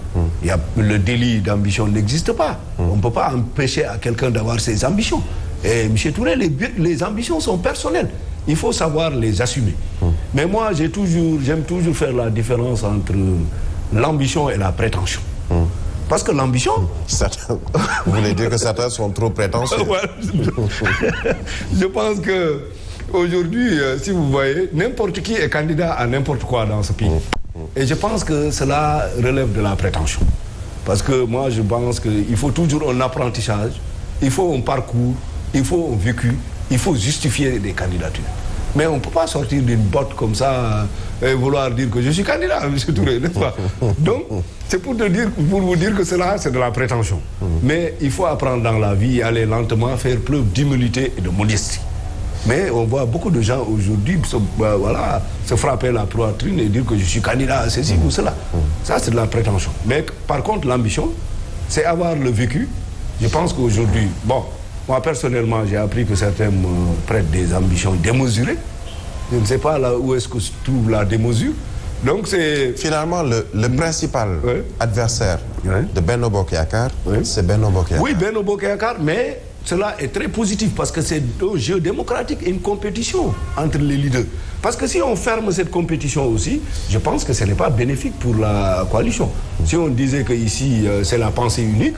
Le délit d'ambition n'existe pas. On ne peut pas empêcher à quelqu'un d'avoir ses ambitions. Et M. Touré, les ambitions sont personnelles. Il faut savoir les assumer. Mais moi, j'aime toujours faire la différence entre l'ambition et la prétention. Parce que l'ambition... Vous voulez dire que certains sont trop prétentieux? Je pense que aujourd'hui, si vous voyez, n'importe qui est candidat à n'importe quoi dans ce pays. Et je pense que cela relève de la prétention. Parce que moi, je pense qu'il faut toujours un apprentissage, il faut un parcours, il faut un vécu, il faut justifier des candidatures. Mais on ne peut pas sortir d'une botte comme ça et vouloir dire que je suis candidat, M. Touré, n'est-ce pas? Donc, c'est pour vous dire que cela, c'est de la prétention. Mais il faut apprendre dans la vie, aller lentement, faire preuve d'humilité et de modestie. Mais on voit beaucoup de gens aujourd'hui se frapper la poitrine et dire que je suis candidat à ceci ou cela. Ça, c'est de la prétention. Mais par contre, l'ambition, c'est avoir le vécu. Je pense qu'aujourd'hui, bon, moi personnellement, j'ai appris que certains me prêtent des ambitions démesurées. Je ne sais pas là où est-ce que se trouve la démesure. Donc c'est... Finalement, le principal adversaire de Benno Bokk Yakaar, c'est Benno Bokk Yakaar. Oui, Benno Bokk Yakaar, mais cela est très positif parce que c'est un jeu démocratique et une compétition entre les leaders. Parce que si on ferme cette compétition aussi, je pense que ce n'est pas bénéfique pour la coalition. Si on disait qu'ici, c'est la pensée unique,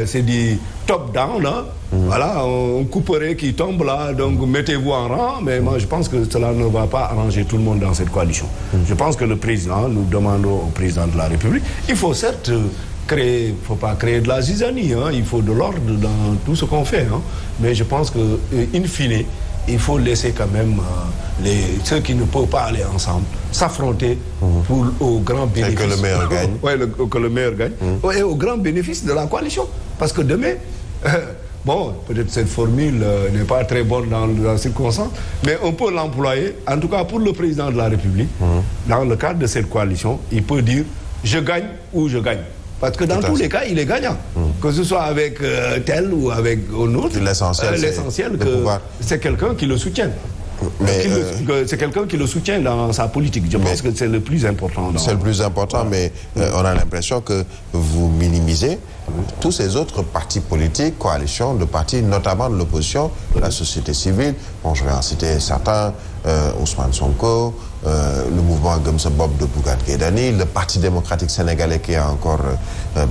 c'est du top-down, là. Voilà, on couperait qui tombe là, donc mettez-vous en rang, mais moi je pense que cela ne va pas arranger tout le monde dans cette coalition. Je pense que le président, nous demandons au président de la République, il faut certes créer, il ne faut pas créer de la zizanie, hein, il faut de l'ordre dans tout ce qu'on fait, hein, mais je pense que, in fine, il faut laisser quand même ceux qui ne peuvent pas aller ensemble s'affronter au grand bénéfice. Et que le meilleur gagne. Oui, que le meilleur gagne. Et au grand bénéfice de la coalition. Parce que demain, bon, peut-être cette formule n'est pas très bonne dans la circonstance, mais on peut l'employer, en tout cas pour le président de la République, dans le cadre de cette coalition, il peut dire « je gagne ou je gagne ». Parce que dans tous les cas, il est gagnant. Que ce soit avec tel ou avec un autre, l'essentiel c'est quelqu'un qui le soutient. C'est quelqu'un qui le soutient dans sa politique. Je pense que c'est le plus important. C'est le plus important, mais on a l'impression que vous minimisez tous ces autres partis politiques, coalitions de partis, notamment de l'opposition, la société civile. Bon, je vais en citer certains, Ousmane Sonko, le mouvement Gëm Sa Bopp de Bougane Gueye Dany, le Parti démocratique sénégalais qui est encore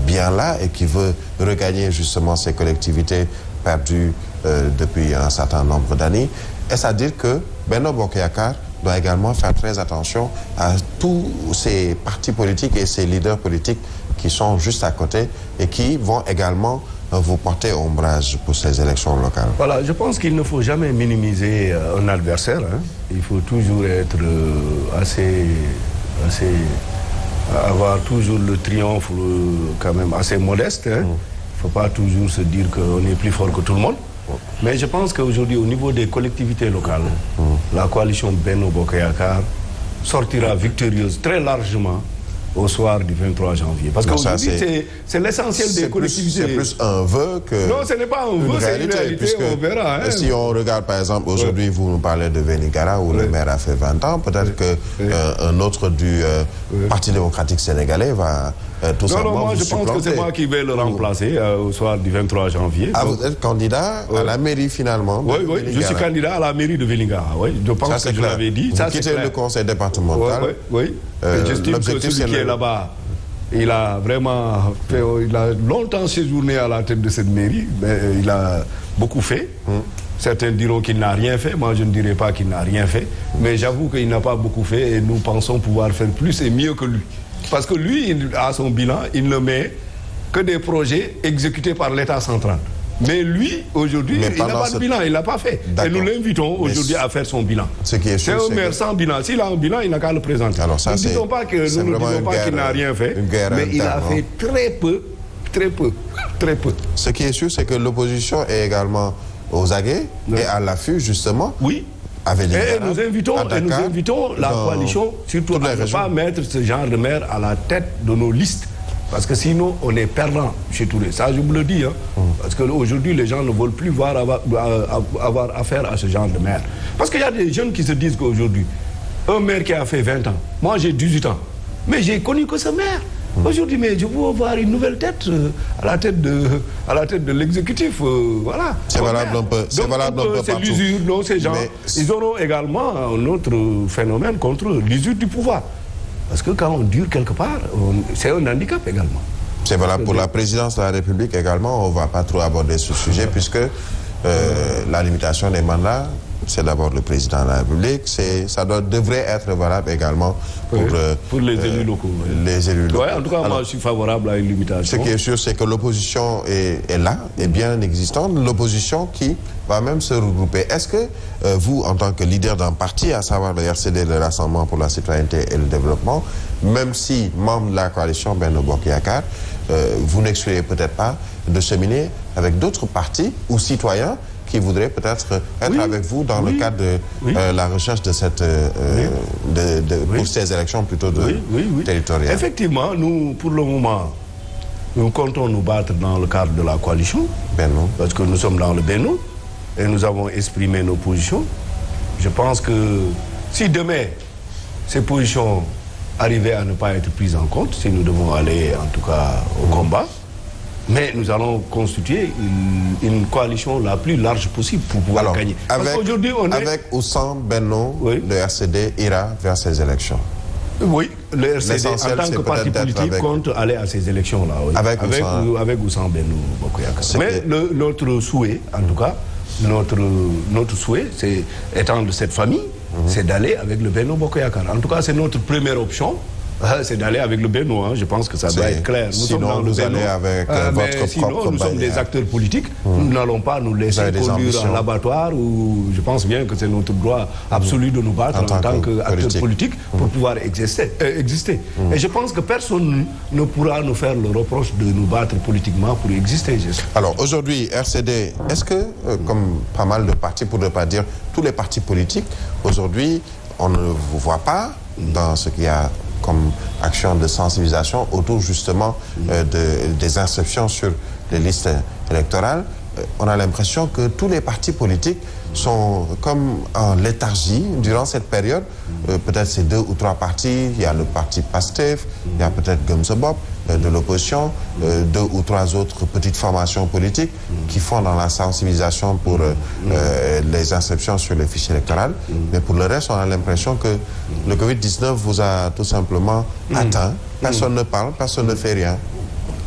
bien là et qui veut regagner justement ces collectivités perdues depuis un certain nombre d'années. Est-ce à dire que Benno Bokk Yakaar doit également faire très attention à tous ces partis politiques et ces leaders politiques qui sont juste à côté et qui vont également vous porter ombrage pour ces élections locales? Voilà, je pense qu'il ne faut jamais minimiser un adversaire, hein. Il faut toujours être avoir toujours le triomphe quand même assez modeste, hein. Il ne faut pas toujours se dire qu'on est plus fort que tout le monde. Mais je pense qu'aujourd'hui, au niveau des collectivités locales, la coalition Benno Bokk Yakaar sortira victorieuse très largement au soir du 23 janvier. Parce qu'aujourd'hui, c'est l'essentiel des collectivités. C'est plus un vœu que... Non, ce n'est pas un vœu, c'est une réalité, on verra. Hein. Si on regarde, par exemple, aujourd'hui, vous nous parlez de Vélingara, où le maire a fait 20 ans, peut-être qu'un autre du Parti démocratique sénégalais va tout simplement moi, je pense que c'est moi qui vais le remplacer au soir du 23 janvier. Ah, vous êtes candidat à la mairie, finalement? Oui, je suis candidat à la mairie de Vélingara, oui. Je pense que je l'avais dit. Vous quittez le conseil départemental. Oui. J'estime que celui qui est là-bas, il a vraiment fait, il a longtemps séjourné à la tête de cette mairie, mais il a beaucoup fait. Certains diront qu'il n'a rien fait, moi je ne dirais pas qu'il n'a rien fait, mais j'avoue qu'il n'a pas beaucoup fait et nous pensons pouvoir faire plus et mieux que lui. Parce que lui, à son bilan, il ne met que des projets exécutés par l'État central. Mais lui, aujourd'hui, il n'a pas de bilan, il ne l'a pas fait. Et nous l'invitons aujourd'hui à faire son bilan. C'est un maire sans bilan. S'il a un bilan, il n'a qu'à le présenter. Alors ça, nous ne disons pas qu'il n'a rien fait, mais il a fait très peu. Ce qui est sûr, c'est que l'opposition est également aux aguets et à l'affût, justement. Oui. Et nous invitons la coalition, surtout à ne pas mettre ce genre de maire à la tête de nos listes. Parce que sinon, on est perdant chez Touré. Ça, je vous le dis. Hein. Parce qu'aujourd'hui, les gens ne veulent plus avoir affaire à ce genre de maire. Parce qu'il y a des jeunes qui se disent qu'aujourd'hui, un maire qui a fait 20 ans, moi j'ai 18 ans, mais j'ai connu que ce maire. Aujourd'hui, mais je veux avoir une nouvelle tête à la tête de l'exécutif. Voilà. C'est valable un peu. C'est valable un peu partout. C'est l'usure, non, ces gens. Ils auront également un autre phénomène contre l'usure du pouvoir. Parce que quand on dure quelque part, c'est un handicap également. C'est valable pour la présidence de la République également. On ne va pas trop aborder ce sujet puisque la limitation des mandats c'est d'abord le président de la République, devrait être valable également pour les élus locaux. Les élus locaux. Ouais, en tout cas, moi, je suis favorable à une limitation. Ce qui est sûr, c'est que l'opposition est là, est bien existante. L'opposition qui va même se regrouper. Est-ce que vous, en tant que leader d'un parti, à savoir le RCD, le Rassemblement pour la citoyenneté et le développement, même si membre de la coalition Benno Bokk Yakaar, vous n'excluez peut-être pas de cheminer avec d'autres partis ou citoyens qui voudraient peut-être être avec vous dans le cadre de la recherche de cette pour ces élections plutôt territoriales. Effectivement, nous, pour le moment, nous comptons nous battre dans le cadre de la coalition. Benno. Parce que nous sommes dans le Benno et nous avons exprimé nos positions. Je pense que si demain, ces positions arrivaient à ne pas être prises en compte, si nous devons aller en tout cas au combat, mais nous allons constituer une coalition la plus large possible pour pouvoir gagner. Avec ou sans Benno, le RCD ira vers ces élections. Oui, le RCD en tant que parti politique compte aller à ces élections-là. Oui. Avec ou sans Benno Bokk Yakaar. Mais notre souhait, en tout cas, notre souhait, c'est, étant de cette famille, c'est d'aller avec le Benno Bokk Yakaar. En tout cas, c'est notre première option. C'est d'aller avec le Benno, hein. Je pense que ça doit être clair. Sinon, vous allez avec votre propre nous sommes des acteurs politiques. Nous n'allons pas nous laisser conduire à l'abattoir. Je pense bien que c'est notre droit absolu de nous battre en tant qu'acteurs politiques pour pouvoir exister. Et je pense que personne ne pourra nous faire le reproche de nous battre politiquement pour exister. Alors aujourd'hui, RCD, est-ce que, comme pas mal de partis, pour ne pas dire tous les partis politiques, aujourd'hui, on ne vous voit pas dans ce qu'il y a comme action de sensibilisation autour justement des inscriptions sur les listes électorales? On a l'impression que tous les partis politiques sont comme en léthargie durant cette période. Peut-être c'est 2 ou 3 partis. Il y a le parti PASTEF, il y a peut-être Gëm Sa Bopp de l'opposition, 2 ou 3 autres petites formations politiques qui font dans la sensibilisation pour les inscriptions sur les fichiers électoraux. Mais pour le reste, on a l'impression que le Covid-19 vous a tout simplement atteint. Personne ne parle, personne ne fait rien.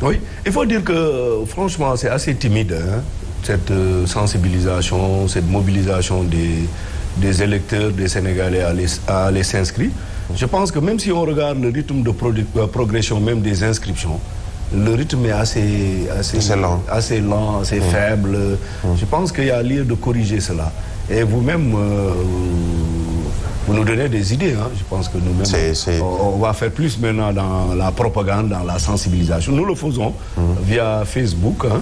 Oui, il faut dire que franchement, c'est assez timide, hein, cette sensibilisation, cette mobilisation des électeurs, des Sénégalais à aller s'inscrire. Je pense que même si on regarde le rythme de progression même des inscriptions, le rythme est assez lent, assez faible. Je pense qu'il y a lieu de corriger cela. Et vous-même, vous nous donnez des idées. Hein. Je pense que nous-mêmes, on va faire plus maintenant dans la propagande, dans la sensibilisation. Nous le faisons via Facebook. Hein.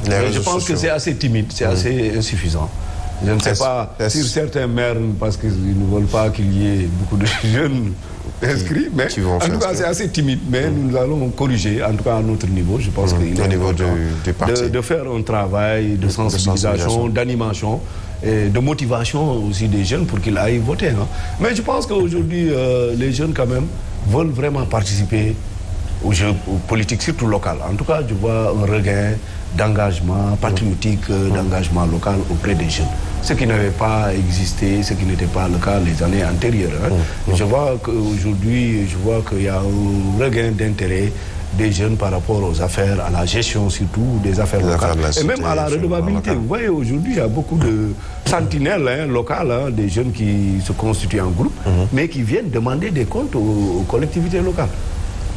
Mais je pense que c'est assez timide, c'est assez insuffisant. Je ne sais pas sur certains maires, parce qu'ils ne veulent pas qu'il y ait beaucoup de jeunes inscrits, mais en tout cas c'est assez timide. Mais nous allons corriger, en tout cas à notre niveau. Je pense qu'il est au niveau du parti. De faire un travail de sensibilisation, d'animation et de motivation aussi des jeunes pour qu'ils aillent voter. Hein. Mais je pense qu'aujourd'hui, les jeunes quand même veulent vraiment participer aux jeux politiques, surtout local. En tout cas, je vois un regain d'engagement patriotique, d'engagement local auprès des jeunes. Ce qui n'avait pas existé, ce qui n'était pas le cas les années antérieures. Hein. Je vois qu'aujourd'hui, qu'il y a un regain d'intérêt des jeunes par rapport aux affaires, à la gestion surtout des affaires locales. Et même à la redevabilité. Vous voyez, aujourd'hui, il y a beaucoup de sentinelles locales, des jeunes qui se constituent en groupe, mais qui viennent demander des comptes aux collectivités locales.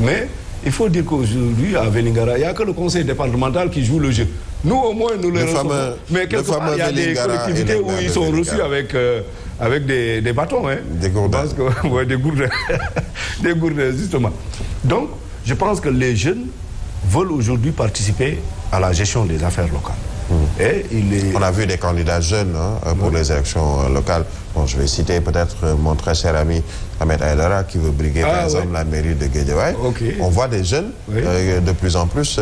Mais il faut dire qu'aujourd'hui, à Vélingara, il n'y a que le conseil départemental qui joue le jeu. Nous, au moins, nous les recevons. Mais quelque part, il y a des collectivités où ils sont reçus avec des bâtons. Hein. Des gourdins. Des gourdins. Des gourdins, justement. Donc, je pense que les jeunes veulent aujourd'hui participer à la gestion des affaires locales. Et on a vu des candidats jeunes pour les élections locales. Bon, je vais citer peut-être mon très cher ami Ahmed Aïdara qui veut briguer par exemple la mairie de Guédiawaye. On voit des jeunes de plus en plus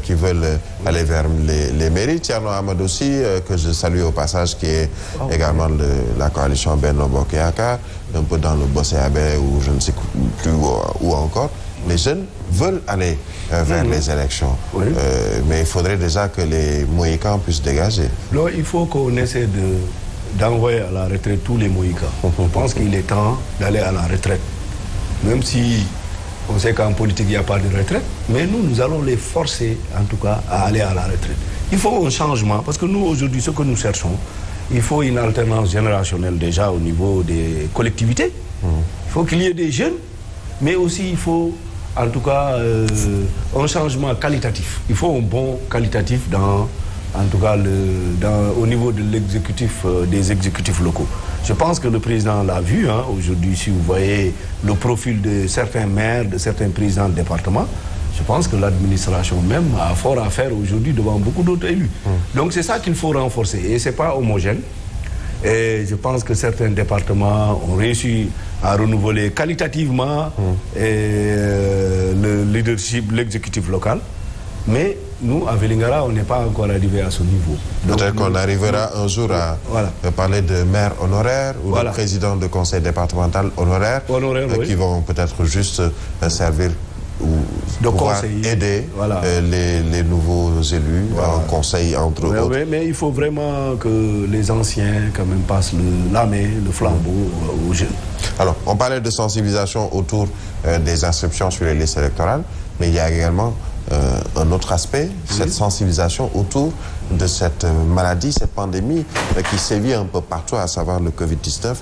qui veulent aller vers les mairies. Thierno Amadou aussi, que je salue au passage, qui est également de la coalition Benno Bokk Yakaar, un peu dans le Bossé-Abé ou je ne sais plus où encore. Les jeunes veulent aller vers les élections. Mais il faudrait déjà que les Mohicans puissent dégager. Non, il faut qu'on essaie d'envoyer à la retraite tous les Mohicans. Je pense qu'il est temps d'aller à la retraite. Même si on sait qu'en politique, il n'y a pas de retraite. Mais nous allons les forcer, en tout cas, à aller à la retraite. Il faut un changement, parce que nous, aujourd'hui, ce que nous cherchons, il faut une alternance générationnelle déjà au niveau des collectivités. Il faut qu'il y ait des jeunes, mais aussi il faut en tout cas un changement qualitatif. Il faut un bon qualitatif en tout cas au niveau de l'exécutif, des exécutifs locaux. Je pense que le président l'a vu aujourd'hui, si vous voyez le profil de certains maires, de certains présidents de département, je pense que l'administration même a fort à faire aujourd'hui devant beaucoup d'autres élus. Donc c'est ça qu'il faut renforcer et ce n'est pas homogène. Et je pense que certains départements ont réussi à renouveler qualitativement le leadership, l'exécutif local. Mais nous, à Vélingara, on n'est pas encore arrivé à ce niveau. Peut-être qu'on arrivera un jour à parler de maire honoraire ou de président de conseil départemental honoraire qui vont peut-être juste servir ou pouvoir aider les nouveaux élus en conseil, entre autres. Mais il faut vraiment que les anciens quand même passent la main, le flambeau aux jeunes. Alors, on parlait de sensibilisation autour des inscriptions sur les listes électorales, mais il y a également un autre aspect, cette sensibilisation autour de cette maladie, cette pandémie qui sévit un peu partout, à savoir le Covid-19.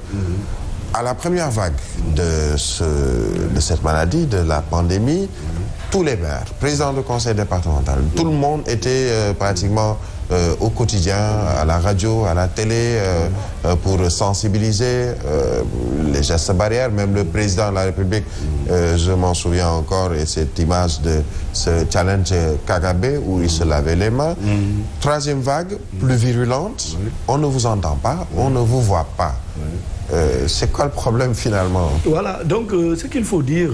À la première vague de cette maladie, de la pandémie, tous les maires, présidents de conseil départemental, tout le monde était pratiquement au quotidien, à la radio, à la télé, pour sensibiliser les gestes barrières. Même le président de la République, je m'en souviens encore, et cette image de ce challenge Kagame où il se lavait les mains. Troisième vague, plus virulente, on ne vous entend pas, on ne vous voit pas. C'est quoi le problème finalement? Voilà, donc ce qu'il faut dire,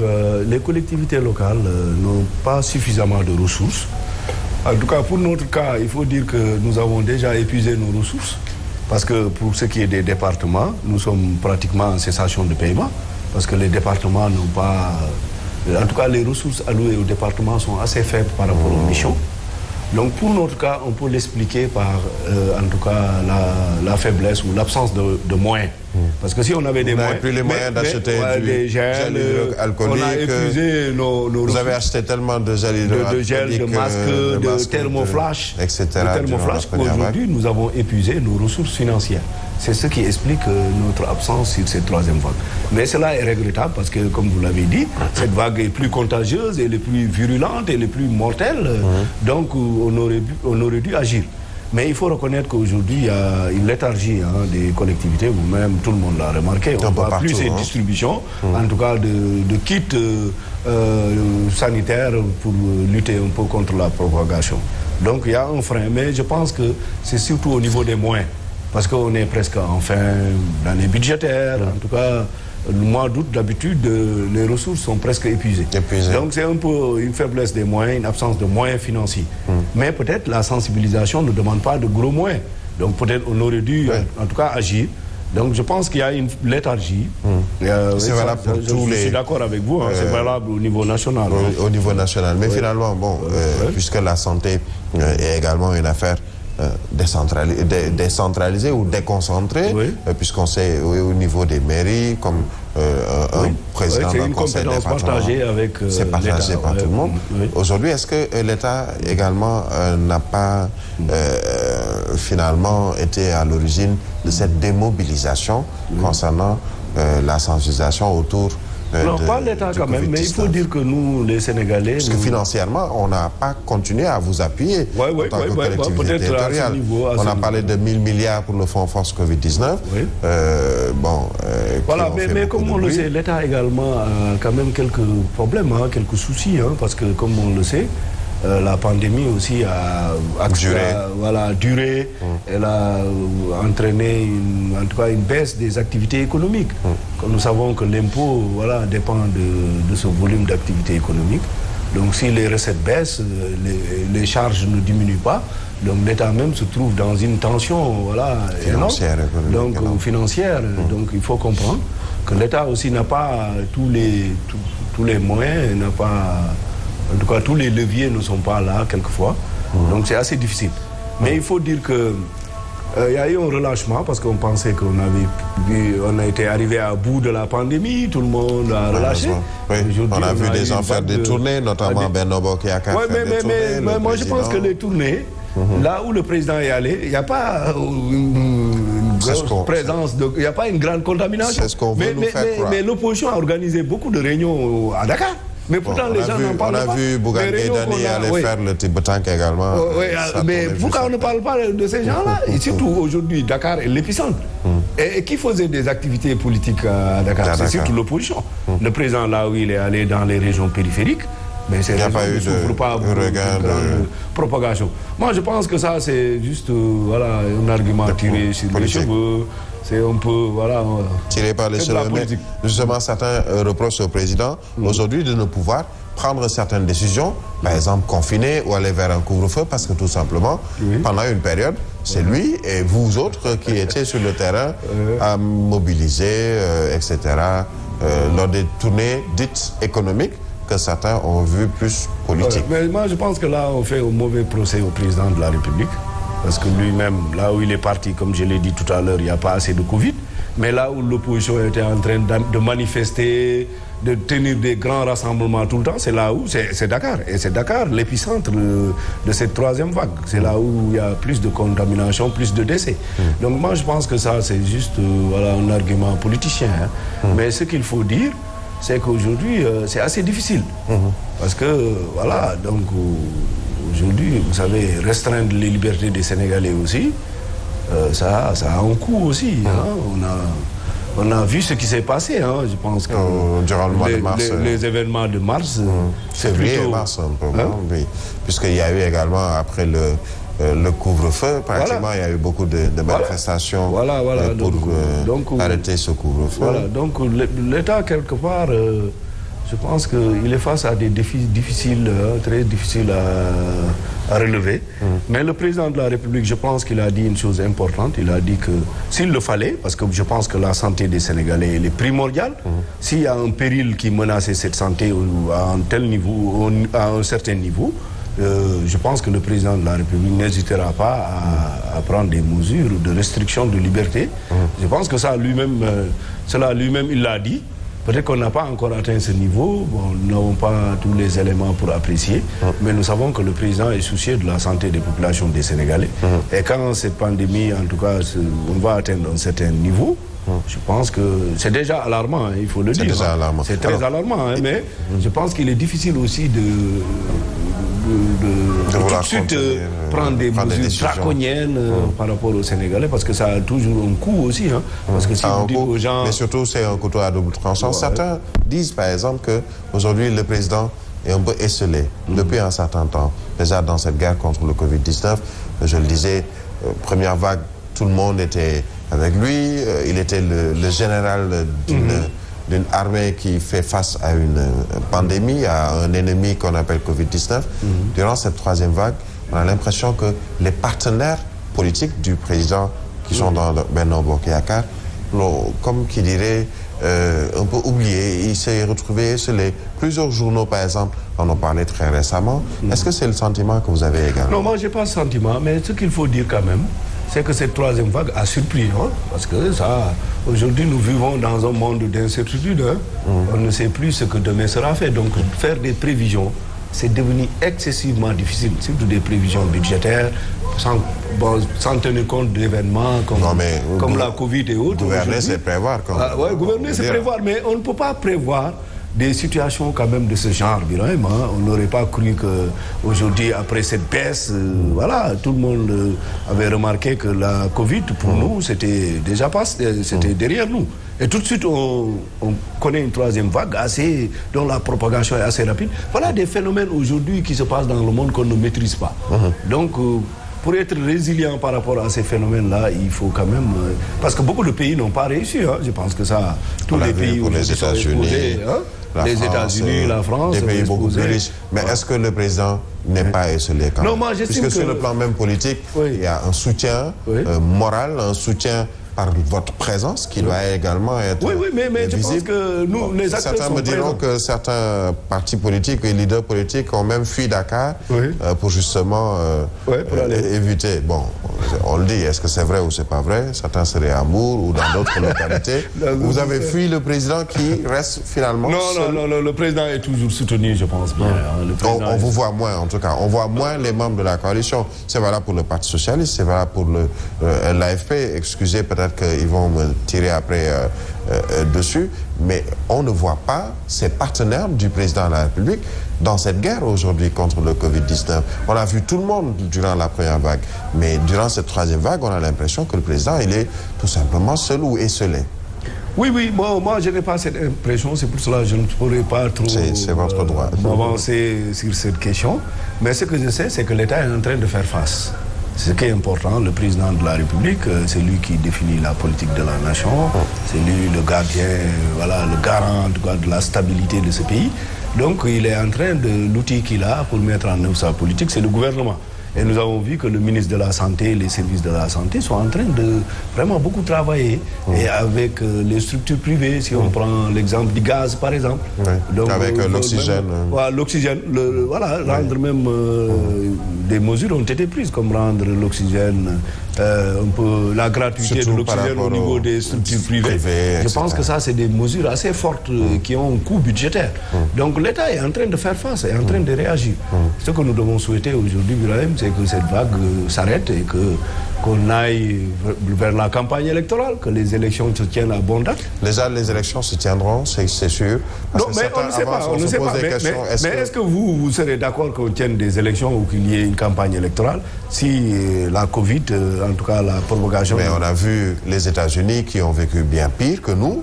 les collectivités locales n'ont pas suffisamment de ressources. En tout cas, pour notre cas, il faut dire que nous avons déjà épuisé nos ressources. Parce que pour ce qui est des départements, nous sommes pratiquement en cessation de paiement. Parce que les départements n'ont pas... En tout cas, les ressources allouées aux départements sont assez faibles par rapport aux missions. Donc pour notre cas, on peut l'expliquer par, en tout cas, la faiblesse ou l'absence de moyens. Parce que si on avait des moyens... plus les moyens d'acheter des gels hydroalcooliques. On a épuisé nos vous avez acheté tellement de gel hydroalcooliques, de gel, de masques, de thermoflash, etc. Aujourd'hui, nous avons épuisé nos ressources financières. C'est ce qui explique notre absence sur cette troisième vague. Mais cela est regrettable parce que, comme vous l'avez dit, cette vague est plus contagieuse, elle est plus virulente, elle est plus mortelle. Donc, on aurait dû agir. Mais il faut reconnaître qu'aujourd'hui, il y a une léthargie des collectivités, vous-même, tout le monde l'a remarqué. On ne voit plus ces distributions, en tout cas de kits sanitaires pour lutter un peu contre la propagation. Donc il y a un frein, mais je pense que c'est surtout au niveau des moyens. Parce qu'on est presque en fin d'année budgétaire, en tout cas... Le mois d'août, d'habitude, les ressources sont presque épuisées. Donc c'est un peu une faiblesse des moyens, une absence de moyens financiers. Mais peut-être la sensibilisation ne demande pas de gros moyens. Donc peut-être on aurait dû, en tout cas, agir. Donc je pense qu'il y a une léthargie. C'est valable pour tous les... Je suis d'accord avec vous, c'est valable au niveau national. Au niveau national. Mais finalement, bon, puisque la santé est également une affaire... décentralisé ou déconcentré, puisqu'on sait au niveau des mairies, comme un président d'un conseil départemental, c'est partagé par tout le monde. Aujourd'hui, est-ce que l'État également n'a pas finalement été à l'origine de cette démobilisation concernant la sensibilisation autour non, pas l'État quand même, mais il faut dire que nous, les Sénégalais... Parce que financièrement, on n'a pas continué à vous appuyer en tant que collectivité territoriale. On a parlé de 1000 milliards pour le fonds force Covid-19. Voilà, mais comme on le sait, l'État également a quand même quelques problèmes, quelques soucis, parce que comme on le sait, la pandémie aussi a duré. Elle a entraîné en tout cas une baisse des activités économiques. Nous savons que l'impôt dépend de ce volume d'activité économique. Donc si les recettes baissent, les charges ne diminuent pas. Donc l'État même se trouve dans une tension financière, donc financière. Donc il faut comprendre que l'État aussi n'a pas tous les moyens, n'a pas... En tout cas, tous les leviers ne sont pas là, quelquefois. Donc, c'est assez difficile. Mais il faut dire qu'il y a eu un relâchement parce qu'on pensait qu'on a été arrivé à bout de la pandémie. Tout le monde a relâché. On a vu des gens faire des tournées, notamment Benno Bokk Yakaar faire des tournées. Mais moi, je pense que les tournées, là où le président est allé, il n'y a pas une présence il n'y a pas une grande contamination. C'est ce qu'on veut nous faire croire. Mais l'opposition a organisé beaucoup de réunions à Dakar. Mais pourtant, les gens n'en parlent pas. On a vu Bougane Gueye Dany aller faire le Tibetank également. Mais pourquoi on ne parle pas de ces gens-là? Et surtout, aujourd'hui, Dakar est l'épicentre. Et qui faisait des activités politiques à Dakar? C'est surtout l'opposition. Le président, là où il est allé dans les régions périphériques, mais ces régions ne souffrent pas de grande propagation. Moi, je pense que ça, c'est juste un argument tiré sur les cheveux. C'est un peu, tiré par les cheveux. Mais justement, certains reprochent au président aujourd'hui de ne pouvoir prendre certaines décisions, par exemple confiner ou aller vers un couvre-feu, parce que tout simplement, pendant une période, c'est lui et vous autres qui étiez sur le terrain à mobiliser, etc., lors des tournées dites économiques que certains ont vu plus politiques. Mais moi, je pense que là, on fait un mauvais procès au président de la République. Parce que lui-même, là où il est parti, comme je l'ai dit tout à l'heure, il n'y a pas assez de Covid. Mais là où l'opposition était en train de manifester, de tenir des grands rassemblements tout le temps, c'est là où, c'est Dakar. Et c'est Dakar l'épicentre de cette troisième vague. C'est là où il y a plus de contamination, plus de décès. Donc moi, je pense que ça, c'est juste un argument politicien. Mais ce qu'il faut dire, c'est qu'aujourd'hui, c'est assez difficile. Parce que, donc... Aujourd'hui, vous savez, restreindre les libertés des Sénégalais aussi, ça a un coût aussi. On a vu ce qui s'est passé. Je pense que durant le mois de mars, les événements de mars, février et mars, un peu, oui. Puisqu'il y a eu également, après le couvre-feu, pratiquement, il y a eu beaucoup de manifestations pour arrêter ce couvre-feu. Donc l'État, quelque part... je pense qu'il est face à des défis difficiles, très difficiles à relever. Mais le président de la République, je pense qu'il a dit une chose importante. Il a dit que s'il le fallait, parce que je pense que la santé des Sénégalais elle est primordiale, s'il y a un péril qui menaçait cette santé à un tel niveau, à un certain niveau, je pense que le président de la République n'hésitera pas à prendre des mesures de restriction de liberté. Je pense que ça lui-même, il l'a dit. Peut-être qu'on n'a pas encore atteint ce niveau, nous n'avons pas tous les éléments pour apprécier, mais nous savons que le président est soucieux de la santé des populations des Sénégalais. Et quand cette pandémie, en tout cas, on va atteindre un certain niveau, je pense que c'est déjà alarmant, il faut le dire. C'est très alarmant, mais je pense qu'il est difficile aussi de tout de suite prendre des mesures draconiennes par rapport aux Sénégalais, parce que ça a toujours un coût aussi. Parce que si vous dites aux gens... Mais surtout, c'est un couteau à double tranchant. Certains disent, par exemple, qu'aujourd'hui, le président est un peu esselé depuis un certain temps. Déjà dans cette guerre contre le Covid-19, je le disais, première vague, tout le monde était avec lui. Il était le général d'une armée qui fait face à une pandémie, à un ennemi qu'on appelle Covid-19. Durant cette troisième vague, on a l'impression que les partenaires politiques du président qui sont dans Benno Bokk Yakaar l'ont, comme qui dirait, un peu oublié. Il s'est retrouvé sur plusieurs journaux, par exemple, en ont parlé très récemment. Est-ce que c'est le sentiment que vous avez également? Non, moi, je n'ai pas ce sentiment, mais ce qu'il faut dire quand même, c'est que cette troisième vague a surpris, parce que ça, aujourd'hui, nous vivons dans un monde d'incertitude. On ne sait plus ce que demain sera fait. Donc, faire des prévisions, c'est devenu excessivement difficile, surtout des prévisions budgétaires, sans tenir compte d'événements comme la Covid et autres. Gouverner, c'est prévoir. Gouverner, c'est prévoir, mais on ne peut pas prévoir des situations quand même de ce genre. On n'aurait pas cru qu'aujourd'hui, après cette baisse, tout le monde avait remarqué que la Covid, pour nous, c'était déjà passé, c'était derrière nous. Et tout de suite, on connaît une troisième vague dont la propagation est assez rapide. Voilà des phénomènes aujourd'hui qui se passent dans le monde qu'on ne maîtrise pas. Donc, pour être résilient par rapport à ces phénomènes-là, il faut quand même... parce que beaucoup de pays n'ont pas réussi. Je pense que ça, tous les pays pour les États-Unis, les États-Unis, la France, des pays beaucoup plus riches. Mais est-ce que le président n'est pas esselé quand même? Non, moi, j'estime puisque sur le plan même politique, il y a un soutien moral, un soutien par votre présence qui doit également être mais je pense que nous, les acteurs certains me diront que certains partis politiques et leaders politiques ont même fui Dakar pour justement éviter. Bon, on le dit, est-ce que c'est vrai ou c'est pas vrai? Certains seraient à Mour ou dans d'autres localités. Vous avez fui le président qui reste finalement seul. Non, le président est toujours soutenu, je pense bien. On vous voit moins, en tout cas. On voit moins les membres de la coalition. C'est valable pour le Parti socialiste, c'est valable pour l'AFP. Excusez, peut-être qu'ils vont me tirer après dessus, mais on ne voit pas ces partenaires du président de la République dans cette guerre aujourd'hui contre le Covid-19. On a vu tout le monde durant la première vague, mais durant cette troisième vague, on a l'impression que le président, il est tout simplement seul ou esselé. Oui, moi je n'ai pas cette impression, c'est pour cela que je ne pourrais pas trop c'est votre droit. Avancer sur cette question. Mais ce que je sais, c'est que l'État est en train de faire face. Ce qui est important, le président de la République, c'est lui qui définit la politique de la nation, c'est lui le gardien, voilà, le garant de la stabilité de ce pays. Donc il est en train de l'outil qu'il a pour mettre en œuvre sa politique, c'est le gouvernement. Et nous avons vu que le ministre de la Santé, les services de la Santé sont en train de vraiment beaucoup travailler. Et avec les structures privées, si on prend l'exemple du gaz par exemple. Donc, avec l'oxygène. L'oxygène, rendre même des mesures ont été prises, comme rendre l'oxygène, un peu la gratuité de l'oxygène au niveau des structures privées. Je pense que ça, c'est des mesures assez fortes qui ont un coût budgétaire. Donc l'État est en train de faire face, est en train de réagir. Ce que nous devons souhaiter aujourd'hui, Birahim, c'est que cette vague s'arrête et qu'on aille vers la campagne électorale, que les élections se tiennent à bonne date. Déjà, les élections se tiendront, c'est sûr. Non, mais on ne sait pas. Mais est-ce que vous serez d'accord qu'on tienne des élections ou qu'il y ait une campagne électorale si la Covid, en tout cas la propagation... Mais on a vu les États-Unis qui ont vécu bien pire que nous,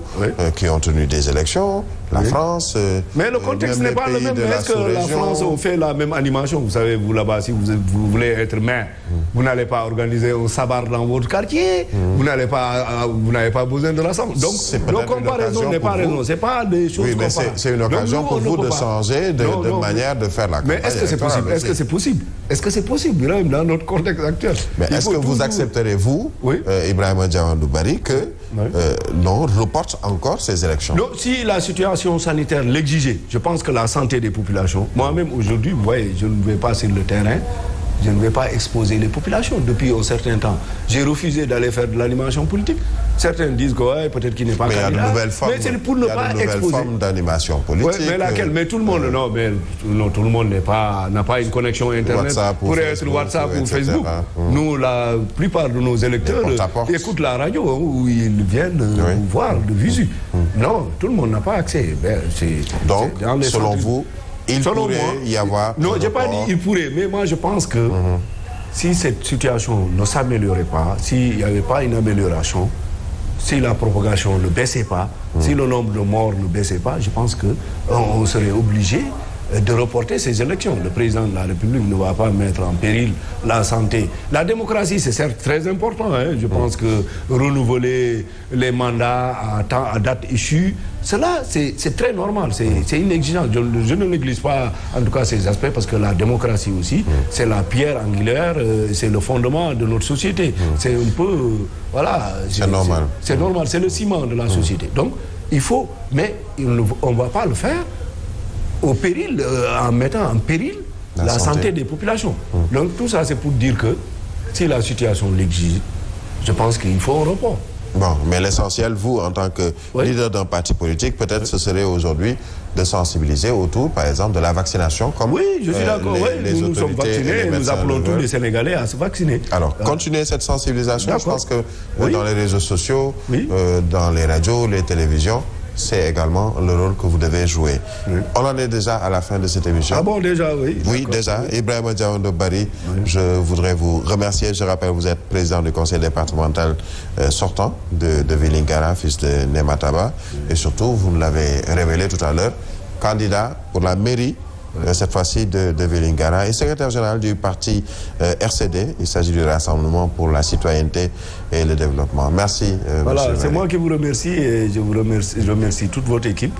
qui ont tenu des élections. La France... mais le contexte n'est pas le même. Est-ce que la France a fait la même animation? Vous savez, vous là-bas, si vous voulez être maire, vous n'allez pas organiser un sabar dans votre quartier, vous n'avez pas besoin de l'assemblée. Donc, nos comparaisons n'est pas raison. C'est pas des choses mais c'est une occasion pour vous de changer de manière de faire la campagne. Mais est-ce que c'est possible? Est-ce que c'est possible? Est-ce que c'est possible dans notre contexte actuel? Mais est-ce que vous accepterez, vous, Ibrahima Diawandou Bari, que l'on reporte encore ces élections? Non, si la situation sanitaire l'exigeait, je pense que la santé des populations, moi-même aujourd'hui, vous voyez, je ne vais pas sur le terrain, je ne vais pas exposer les populations depuis un certain temps. J'ai refusé d'aller faire de l'animation politique. Certains disent que peut-être qu'il n'est pas candidat. Mais il y a de nouvelles formes, c'est pour ne pas exposer. d'animation politique. Mais laquelle? Mais tout le monde, tout le monde n'a pas une connexion Internet WhatsApp pour être WhatsApp ou Facebook. Nous, la plupart de nos électeurs écoutent la radio où ils viennent voir de visu. Non, tout le monde n'a pas accès. Donc, selon vous, il pourrait y avoir... Non, je n'ai pas dit il pourrait, mais moi je pense que si cette situation ne s'améliorait pas, s'il n'y avait pas une amélioration, si la propagation ne baissait pas, si le nombre de morts ne baissait pas, je pense qu'on serait obligé de reporter ces élections. Le président de la République ne va pas mettre en péril la santé. La démocratie, c'est certes très important. Je pense que renouveler les mandats à date échue, cela, c'est très normal. C'est une exigence. Je ne néglige pas, en tout cas, ces aspects, parce que la démocratie aussi, c'est la pierre angulaire, c'est le fondement de notre société. C'est un peu... Voilà. C'est normal. C'est normal. C'est le ciment de la société. Donc, il faut... Mais on ne va pas le faire au péril, en mettant en péril la santé des populations. Donc tout ça, c'est pour dire que si la situation l'exige, je pense qu'il faut un report. Bon, mais l'essentiel, vous, en tant que leader d'un parti politique, peut-être ce serait aujourd'hui de sensibiliser autour, par exemple, de la vaccination, comme je suis d'accord. Nous sommes vaccinés et nous appelons tous les Sénégalais à se vacciner. Alors, continuez cette sensibilisation. Je pense que dans les réseaux sociaux, dans les radios, les télévisions, c'est également le rôle que vous devez jouer. On en est déjà à la fin de cette émission. Ah bon, déjà, oui. Oui, déjà. Ibrahima Diawandou Bari, je voudrais vous remercier. Je rappelle, vous êtes président du conseil départemental sortant de Vélingara, fils de Nemataba. Et surtout, vous me l'avez révélé tout à l'heure, candidat pour la mairie, cette fois-ci de Vélingara, et secrétaire général du parti RCD. Il s'agit du Rassemblement pour la citoyenneté et le développement. Merci. Voilà, c'est moi qui vous remercie et je remercie toute votre équipe.